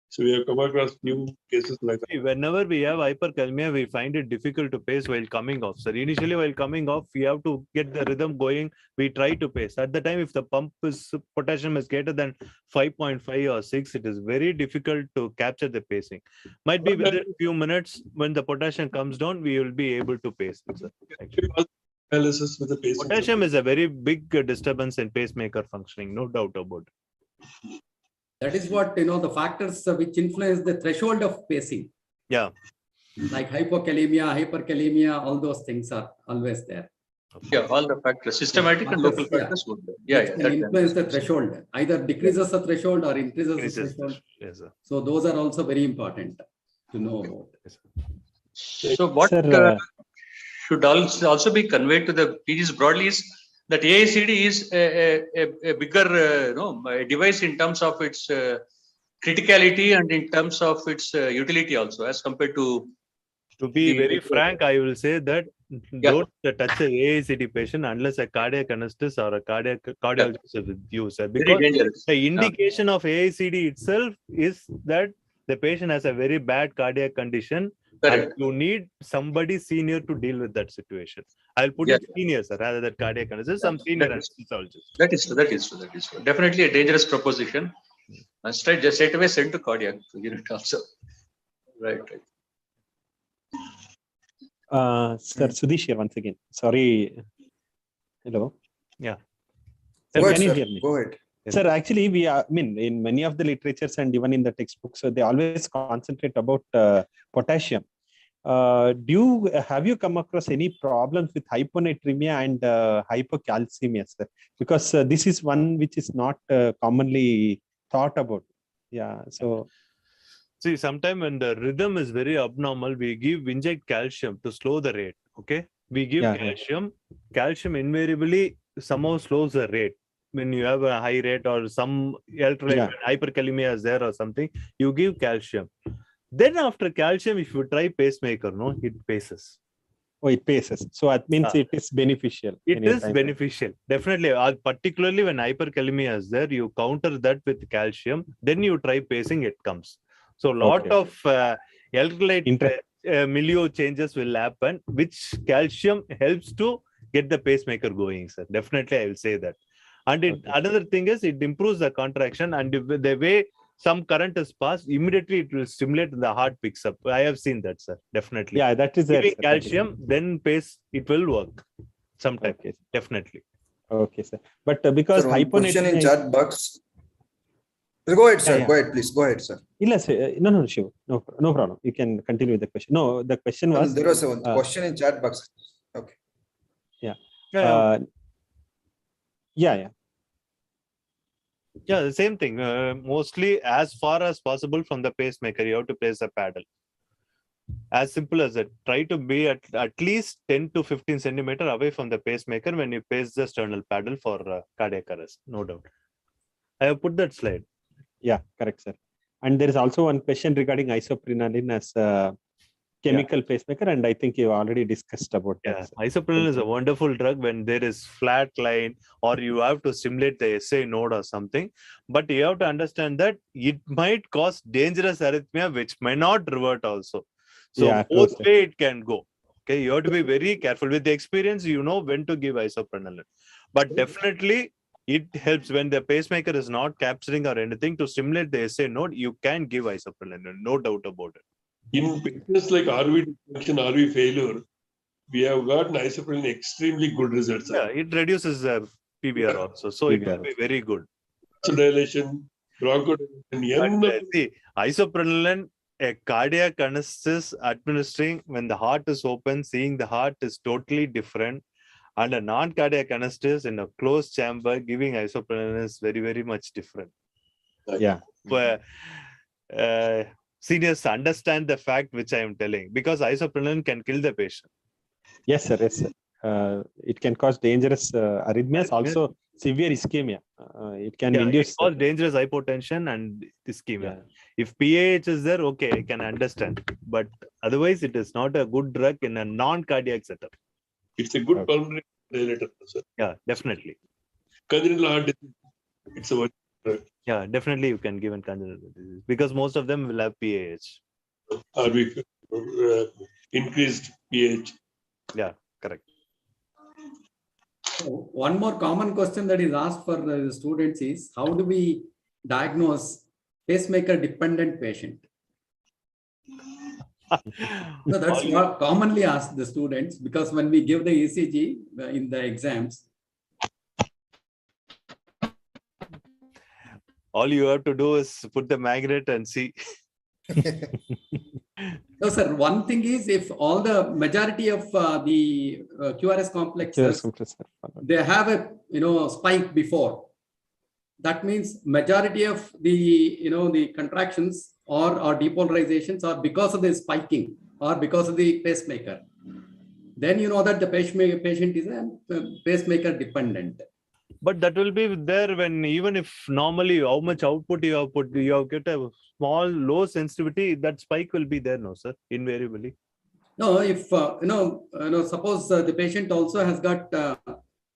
So we have come across few cases like that. Whenever we have hyperkalemia, we find it difficult to pace while coming off. So initially while coming off, we have to get the rhythm going. We try to pace. At the time, if the potassium is greater than 5.5 or 6, it is very difficult to capture the pacing. Might be within a few minutes when the potassium comes down, we will be able to pace it, sir. Analysis with the pacing. Potassium is a very big disturbance in pacemaker functioning, no doubt about it. That is what, the factors which influence the threshold of pacing. Yeah. Like hypokalemia, hyperkalemia, all those things are always there. All the factors, systematic and local factors. Can influence the threshold. Either decreases the threshold or increases the threshold. Yes, sir. So those are also very important to know about. Yes, So what should also be conveyed to the PGs broadly is that AICD is a bigger a device in terms of its criticality and in terms of its utility also as compared to. To be very frank, I will say that don't touch a AICD patient unless a cardiac anesthetist or a cardiologist is with you, sir. Because the indication of AICD itself is that the patient has a very bad cardiac condition. And you need somebody senior to deal with that situation. I'll put it senior, sir, rather than cardiac anesthesiologist, some senior anesthesiologist. That is true. Definitely a dangerous proposition. Just straight away send to cardiac unit also. Right. Sir, Sudesh here once again. Sorry. Hello. Yeah. Sir, Go ahead, can you sir. hear me? Go ahead. Sir, actually, in many of the literatures and even in the textbooks, they always concentrate about potassium. Have you come across any problems with hyponatremia and hypocalcemia, sir? Because this is one which is not commonly thought about. Yeah. So. See, sometimes when the rhythm is very abnormal, we inject calcium to slow the rate. Okay. We give calcium. Calcium invariably somehow slows the rate. When you have a high rate or some hyperkalemia is there or something, you give calcium. Then after calcium, if you try pacemaker, it paces. Oh, it paces. So that means it is beneficial. It is beneficial. Definitely. Particularly when hyperkalemia is there, you counter that with calcium. Then you try pacing, it comes. So a lot of electrolyte milieu changes will happen, which calcium helps to get the pacemaker going, sir. Definitely, I will say that. And another thing is it improves the contraction, and the way some current is passed, immediately it will stimulate the heart picks up. I have seen that, sir. Definitely. Yeah, that is it. Calcium, then pace, it will work. Sometimes, definitely. Okay, sir. But because hyponatremia in chat box. Go ahead, sir. Go ahead, please. Go ahead, sir. No, sure. No problem. You can continue with the question. No, the question was. There was a question in chat box. Okay. Yeah. Yeah, the same thing. Mostly as far as possible from the pacemaker, you have to place the paddle. As simple as that. Try to be at least 10 to 15 centimeter away from the pacemaker when you place the sternal paddle for cardiac arrest. No doubt. I have put that slide. Yeah, correct, sir. And there is also one question regarding isoprenaline as chemical pacemaker, and I think you already discussed about that. Yeah, isoprene is a wonderful drug when there is flat line or you have to stimulate the SA node or something. But you have to understand that it might cause dangerous arrhythmia, which may not revert also. So Yeah, both close. way it can go. Okay, you have to be very careful. With the experience, you know when to give isoprenaline. But definitely it helps when the pacemaker is not capturing or anything to stimulate the SA node. You can give isoprenaline, no doubt about it. In patients like RV dysfunction, RV failure, we have got isoprene extremely good results. Yeah, it reduces PVR also, so it will be very good. Dilation, bronchodilation. But see, isoprenaline, a cardiac anesthetist administering when the heart is open, seeing the heart is totally different, and a non-cardiac anesthetist in a closed chamber giving isoprenaline is very, very much different. Yeah. But seniors understand the fact which I am telling, because isoprenaline can kill the patient. Yes, sir. Yes, sir. It can cause dangerous arrhythmias, also severe ischemia. It can induce. It cause dangerous hypotension and ischemia. If PAH is there, okay, I can understand. But otherwise, it is not a good drug in a non-cardiac setup. It's a good pulmonary dilator, sir. Yeah, definitely. Congenital heart disease, it's a drug. Yeah, definitely you can give in congenital disease because most of them will have PAH. Or we increased pH. Yeah, correct. So one more common question that is asked for the students is, how do we diagnose pacemaker dependent patient? No, that's what commonly asked the students, because when we give the ECG in the exams, all you have to do is put the magnet and see. no, sir. One thing is, if all the majority of the QRS complexes, they have a spike before. That means majority of the the contractions or depolarizations are because of the spiking or because of the pacemaker. Then you know that the patient is a pacemaker dependent. But that will be there when, even if normally how much output you have put, you have get a small low sensitivity, that spike will be there, no sir, invariably. No, if suppose the patient also has got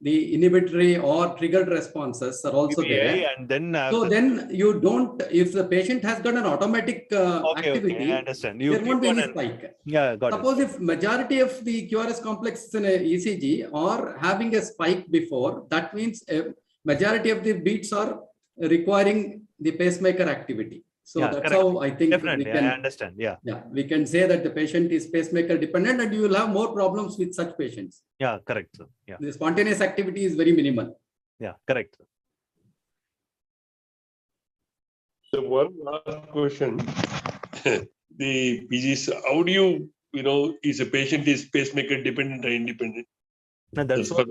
the inhibitory or triggered responses are also there, and then so then you don't, if the patient has got an automatic activity, okay, I understand. there won't be any spike. Yeah, got Suppose it. if majority of the QRS complexes in a ECG are having a spike before, that means a majority of the beats are requiring the pacemaker activity. So that's correct. how I think Definitely, we can, I understand. Yeah, we can say that the patient is pacemaker dependent, and you will have more problems with such patients. yeah, correct, sir. Yeah, The spontaneous activity is very minimal. yeah, correct. So one last question. The PGs, how do you is a patient is pacemaker dependent or independent? No, that's what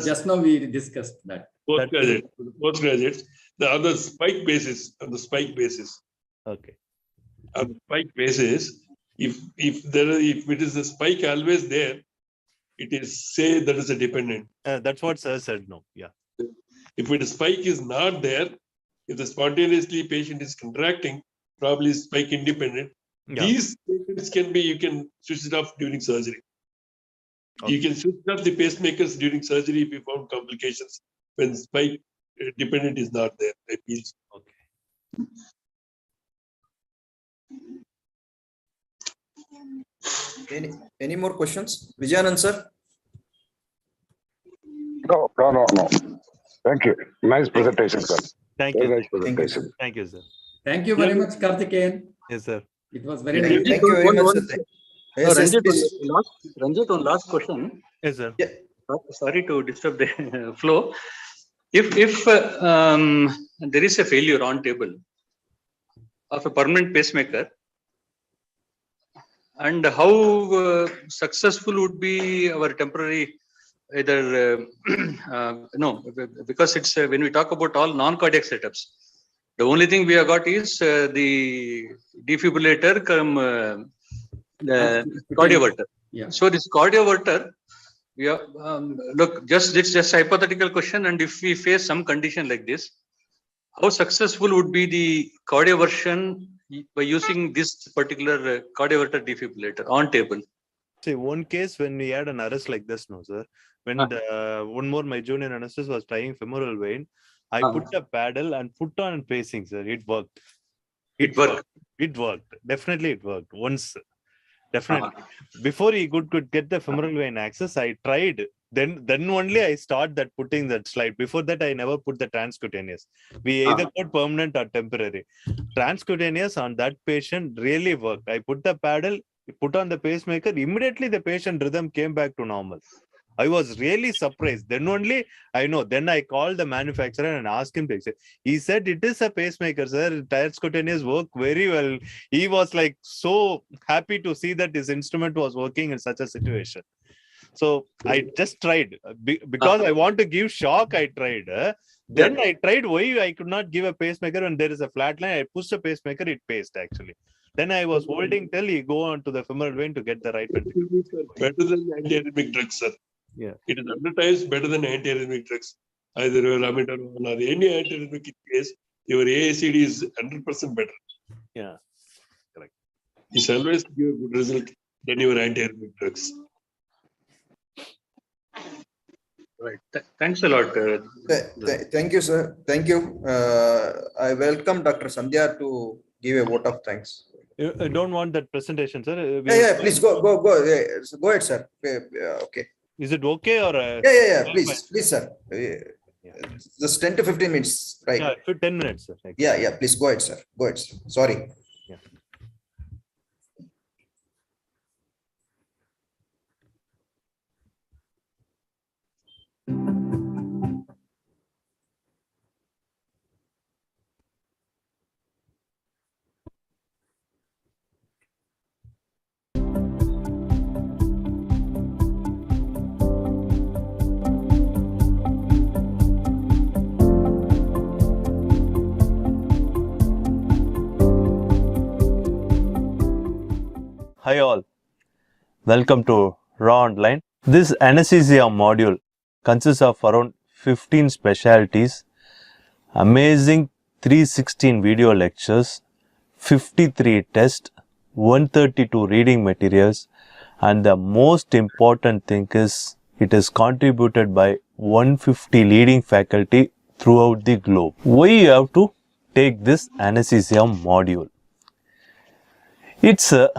Just now we discussed that. Postgraduates, the other spike basis, on the spike basis. Okay. On the spike basis, if it is a spike always there, it is say that is a dependent. That's what sir said. No, yeah. If it spike is not there, if the spontaneously patient is contracting, probably spike independent. Yeah. These patients can be, you can switch it off during surgery. Okay. You can switch off the pacemakers during surgery if you found complications when spike dependent is not there. I feel. Okay. Any more questions? Vijayanand sir? No. Thank you. Nice presentation, sir. Thank Very you. nice presentation. Thank you, sir. Thank you very much, Karthikeyan. Yes, sir. It was very nice. Thank you very much, sir. Yes, Ranjit, one last question. Yes, sir. Yeah. Sorry to disturb the flow. If there is a failure on table of a permanent pacemaker, and how successful would be our temporary either no, because it's when we talk about all non-cardiac setups, the only thing we have got is the defibrillator come the cardioverter. Yeah. So this cardioverter, we are look, it's just a hypothetical question, and if we face some condition like this, how successful would be the cardioversion by using this particular cardioverter defibrillator on table. See, one case when we had an arrest like this, no, sir. When one more my junior anesthetist was trying femoral vein, I put a paddle and put on pacing, sir. It worked. It worked. It worked. Definitely, it worked once. Definitely. Before he could get the femoral vein access, I tried. Then only I start that putting that slide. Before that, I never put the transcutaneous. We either put permanent or temporary. Transcutaneous on that patient really worked. I put the paddle, put on the pacemaker. Immediately, the patient rhythm came back to normal. I was really surprised. Then only I know. Then I called the manufacturer and asked him to accept. He said it is a pacemaker, sir. Transcutaneous work very well. He was like so happy to see that his instrument was working in such a situation. So I just tried because I want to give shock. I tried. Then I tried why I could not give a pacemaker when there is a flat line. I pushed a pacemaker, it paced actually. Then I was holding till he go on to the femoral vein to get the right ventricle. Better than antiarrhythmic drugs, sir. Yeah. It is 100 times better than antiarrhythmic drugs. Either amiodarone or any antiarrhythmic case, your AACD is 100% better. Yeah, correct. It's always give a good result than your antiarrhythmic drugs. Right. Thanks a lot. Thank you, sir. Thank you. I welcome Dr. Sandhya to give a vote of thanks. I don't want that presentation, sir. Please go. Go ahead, sir. Okay. Is it okay or? Please, sir. Just 10 to 15 minutes, right? Yeah, for 10 minutes, sir. Yeah. Please go ahead, sir. Go ahead, sir. Sorry. Yeah. Hi all, welcome to Raw Online. This anesthesia module consists of around 15 specialties, amazing 316 video lectures, 53 tests, 132 reading materials, and the most important thing is it is contributed by 150 leading faculty throughout the globe. Why you have to take this anesthesia module? It's a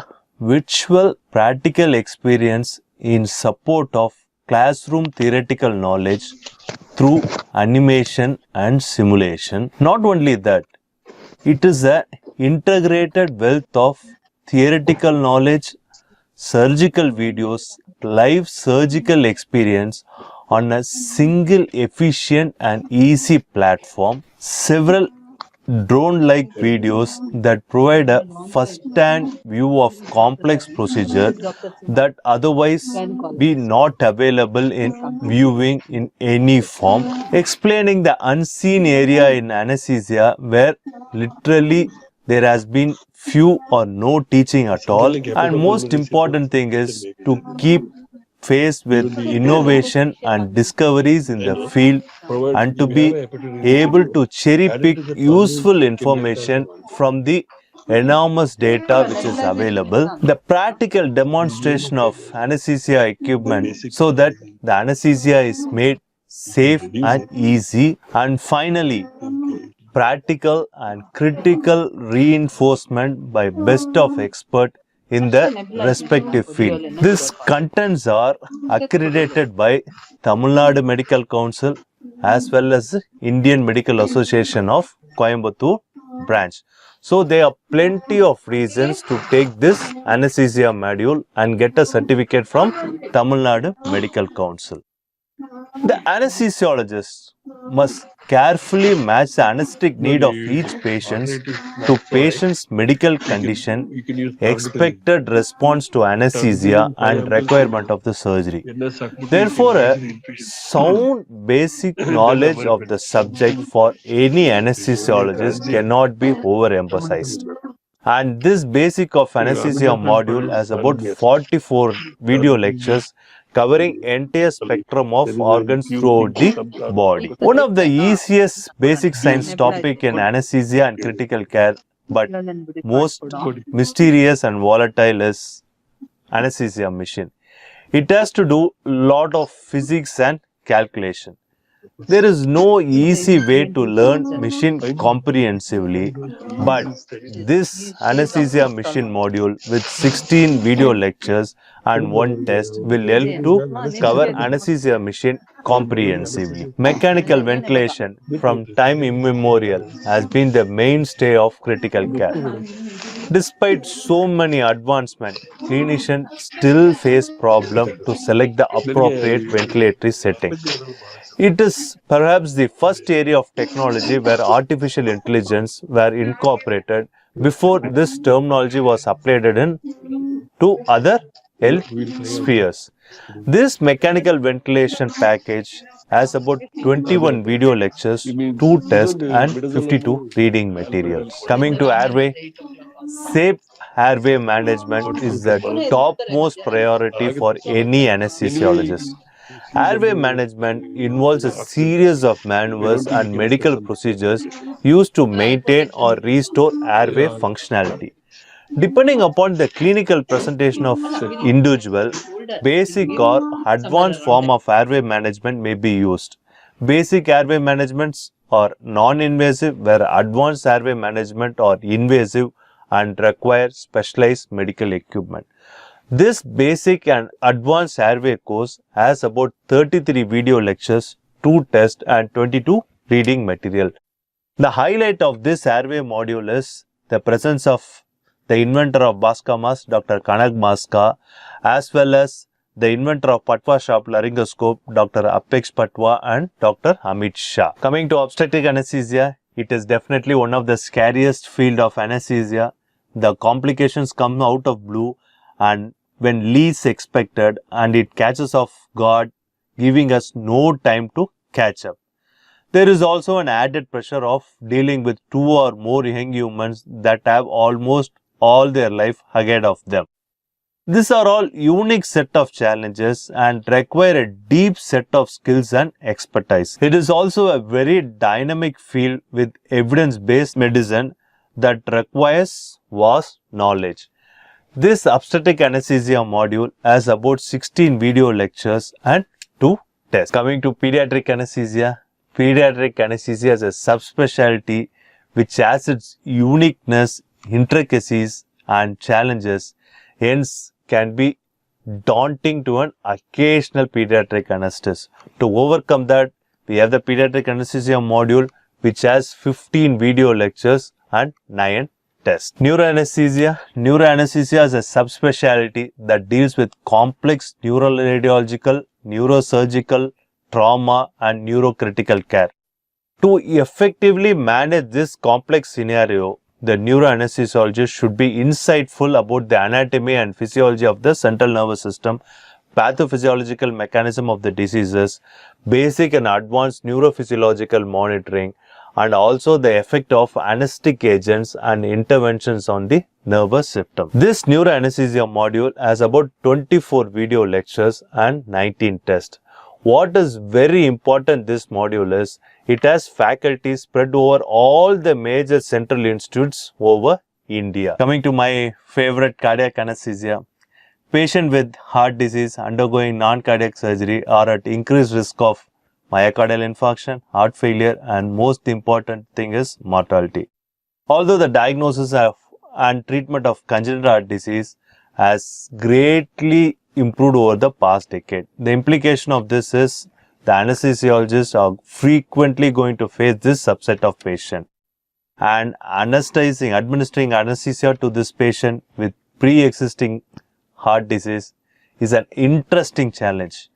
virtual practical experience in support of classroom theoretical knowledge through animation and simulation. Not only that, it is an integrated wealth of theoretical knowledge, surgical videos, live surgical experience on a single efficient and easy platform. Several drone-like videos that provide a first-hand view of complex procedure that otherwise be not available in viewing in any form, explaining the unseen area in anesthesia where literally there has been few or no teaching at all, and most important thing is to keep faced with innovation and discoveries in the field and to be able to cherry pick useful information from the enormous data which is available. The practical demonstration of anesthesia equipment so that the anesthesia is made safe and easy, and finally practical and critical reinforcement by best of expert in the respective field. These contents are accredited by Tamil Nadu Medical Council as well as Indian Medical Association of Coimbatore branch. So there are plenty of reasons to take this anesthesia module and get a certificate from Tamil Nadu Medical Council. The anesthesiologist must carefully match the anesthetic need of each patient to patient's medical condition, expected response to anesthesia and requirement of the surgery. Therefore, a sound basic knowledge of the subject for any anesthesiologist cannot be overemphasized. And this basic of anesthesia module has about 44 video lectures covering entire spectrum of organs throughout the body. One of the easiest basic science topic in anesthesia and critical care but most mysterious and volatile is anesthesia machine. It has to do a lot of physics and calculation. There is no easy way to learn machine comprehensively, but this anesthesia machine module with 16 video lectures and one test will help to cover anesthesia machine comprehensively. Mechanical ventilation from time immemorial has been the mainstay of critical care. Despite so many advancements, clinicians still face problem to select the appropriate ventilatory setting. It is perhaps the first area of technology where artificial intelligence were incorporated before this terminology was applied in to other health spheres. This mechanical ventilation package has about 21 video lectures, 2 tests and 52 reading materials. Coming to airway, safe airway management is the topmost priority for any anesthesiologist. Airway management involves a series of maneuvers and medical procedures used to maintain or restore airway functionality. Depending upon the clinical presentation of individual, basic or advanced form of airway management may be used. Basic airway managements are non-invasive, where advanced airway management are invasive and require specialized medical equipment. This basic and advanced airway course has about 33 video lectures, 2 tests and 22 reading material. The highlight of this airway module is the presence of the inventor of Baska mask, Dr. Kanak Maska, as well as the inventor of Patwa Sharp laryngoscope, Dr. Apex Patwa and Dr. Amit Shah. Coming to obstetric anesthesia, it is definitely one of the scariest field of anesthesia. The complications come out of blue and when least expected, and it catches off guard, giving us no time to catch up. There is also an added pressure of dealing with 2 or more young humans that have almost all their life ahead of them. These are all unique set of challenges and require a deep set of skills and expertise. It is also a very dynamic field with evidence-based medicine that requires vast knowledge. This obstetric anesthesia module has about 16 video lectures and 2 tests. Coming to pediatric anesthesia is a subspecialty which has its uniqueness, intricacies and challenges, hence can be daunting to an occasional pediatric anesthetist. To overcome that, we have the pediatric anesthesia module which has 15 video lectures and 9 tests. Neuroanesthesia is a subspecialty that deals with complex neuroradiological, neurosurgical, trauma and neurocritical care. To effectively manage this complex scenario, the neuroanesthesiologist should be insightful about the anatomy and physiology of the central nervous system, pathophysiological mechanism of the diseases, basic and advanced neurophysiological monitoring, and also the effect of anesthetic agents and interventions on the nervous system. This neuroanesthesia module has about 24 video lectures and 19 tests. What is very important this module is, it has faculty spread over all the major central institutes over India. Coming to my favorite cardiac anesthesia, patients with heart disease undergoing non-cardiac surgery are at increased risk of myocardial infarction, heart failure, and most important thing is mortality. Although the diagnosis of and treatment of congenital heart disease has greatly improved over the past decade, the implication of this is the anesthesiologists are frequently going to face this subset of patient, and administering anesthesia to this patient with pre-existing heart disease is an interesting challenge.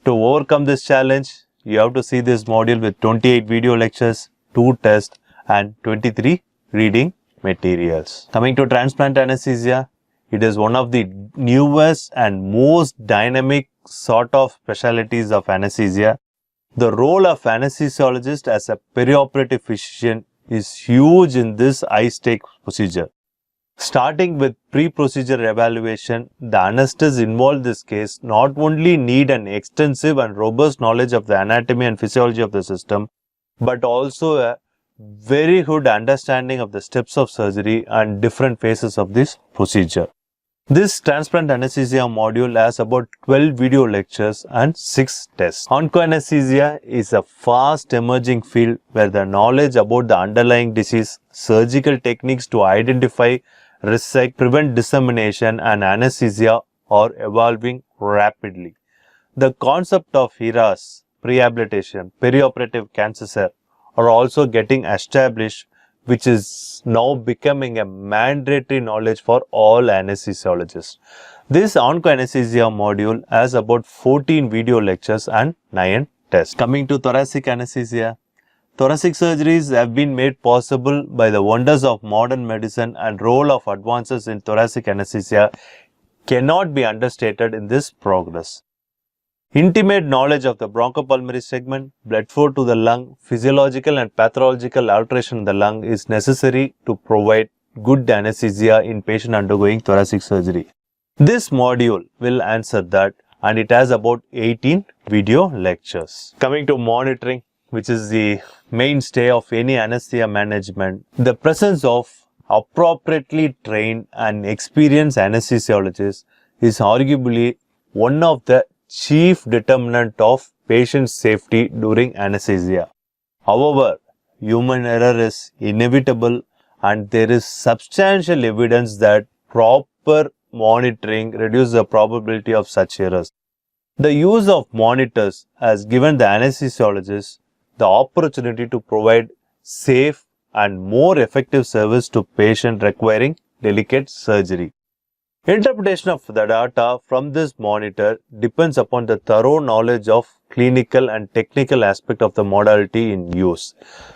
To overcome this challenge, you have to see this module with 28 video lectures, 2 tests and 23 reading materials. Coming to transplant anesthesia, it is one of the newest and most dynamic sort of specialties of anesthesia. The role of anesthesiologist as a perioperative physician is huge in this high-stake procedure. Starting with pre-procedure evaluation, the anesthetists involved in this case not only need an extensive and robust knowledge of the anatomy and physiology of the system, but also a very good understanding of the steps of surgery and different phases of this procedure. This transplant anesthesia module has about 12 video lectures and 6 tests. Oncoanesthesia is a fast emerging field where the knowledge about the underlying disease, surgical techniques to identify, resect, prevent dissemination and anesthesia are evolving rapidly. The concept of HERAS, prehabilitation, perioperative cancer care are also getting established, which is now becoming a mandatory knowledge for all anesthesiologists. This oncoanesthesia module has about 14 video lectures and 9 tests. Coming to thoracic anesthesia, thoracic surgeries have been made possible by the wonders of modern medicine, and role of advances in thoracic anesthesia cannot be understated in this progress. Intimate knowledge of the bronchopulmonary segment, blood flow to the lung, physiological and pathological alteration in the lung is necessary to provide good anesthesia in patient undergoing thoracic surgery. This module will answer that, and it has about 18 video lectures. Coming to monitoring, which is the mainstay of any anesthesia management, the presence of appropriately trained and experienced anesthesiologists is arguably one of the chief determinant of patient safety during anesthesia. However, human error is inevitable, and there is substantial evidence that proper monitoring reduces the probability of such errors. The use of monitors has given the anesthesiologist the opportunity to provide safe and more effective service to patients requiring delicate surgery. Interpretation of the data from this monitor depends upon the thorough knowledge of clinical and technical aspect of the modality in use.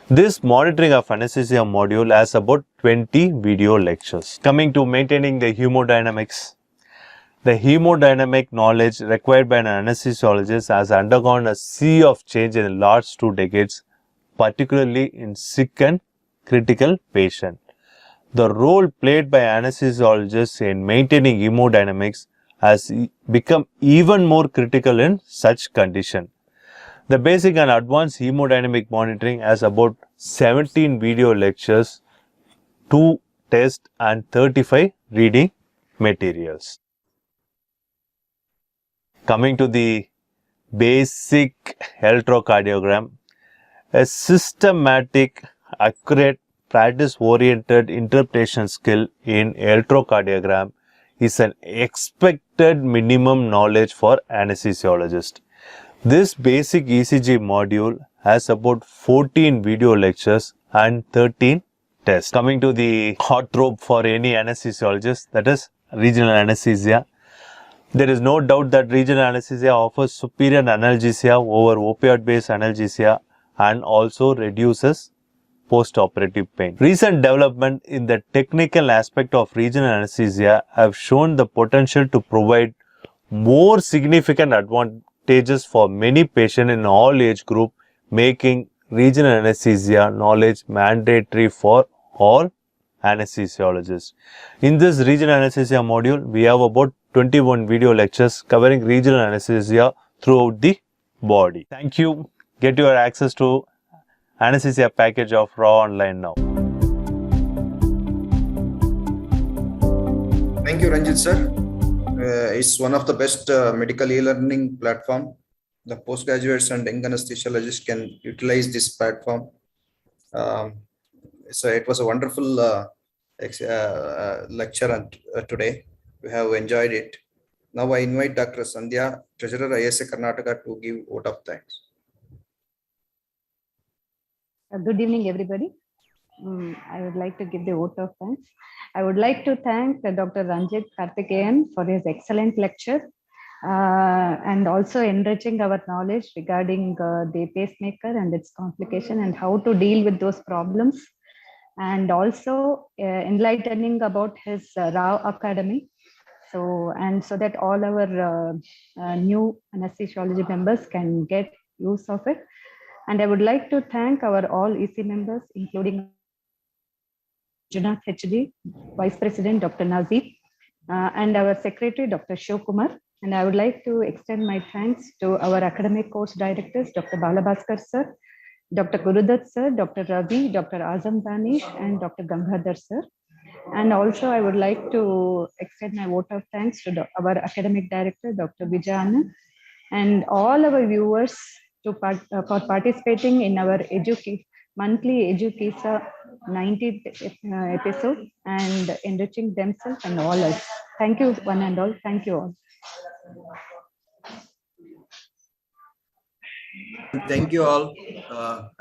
This monitoring of anesthesia module has about 20 video lectures. Coming to maintaining the hemodynamics. The hemodynamic knowledge required by an anesthesiologist has undergone a sea of change in the last 2 decades, particularly in sick and critical patients. The role played by anesthesiologists in maintaining hemodynamics has become even more critical in such condition. The basic and advanced hemodynamic monitoring has about 17 video lectures, 2 tests and 35 reading materials. Coming to the basic electrocardiogram, a systematic, accurate, practice-oriented interpretation skill in electrocardiogram is an expected minimum knowledge for anesthesiologists. This basic ECG module has about 14 video lectures and 13 tests. Coming to the heartthrob for any anesthesiologist, that is regional anesthesia. There is no doubt that regional anesthesia offers superior analgesia over opioid-based analgesia and also reduces post-operative pain. Recent development in the technical aspect of regional anesthesia have shown the potential to provide more significant advantages for many patients in all age group, making regional anesthesia knowledge mandatory for all anesthesiologists. In this regional anesthesia module, we have about 21 video lectures covering regional anesthesia throughout the body. Thank you. Get your access to anesthesia package of Raw online now. Thank you, Ranjit sir. It's one of the best medical e-learning platform. The postgraduates and young anesthesiologists can utilize this platform. So it was a wonderful lecture today. We have enjoyed it. Now I invite Dr. Sandhya, Treasurer ISA Karnataka, to give vote of thanks. Good evening, everybody. I would like to give the vote of thanks. I would like to thank Dr. Ranjit Karthikeyan for his excellent lecture and also enriching our knowledge regarding the pacemaker and its complication and how to deal with those problems, and also enlightening about his Rao Academy. So that all our new anesthesiology members can get use of it. And I would like to thank our all EC members, including Junath HD, Vice President Dr. Nazib, and our Secretary Dr. Shivkumar. And I would like to extend my thanks to our academic course directors, Dr. Balabhaskar sir, Dr. Gurudat sir, Dr. Ravi, Dr. Azam Danish, and Dr. Gangadhar sir. And also, I would like to extend my vote of thanks to our academic director, Dr. Vijayana, and all our viewers for participating in our monthly Educasa 90th episode and enriching themselves and all us. Thank you, one and all. Thank you all. Thank you all.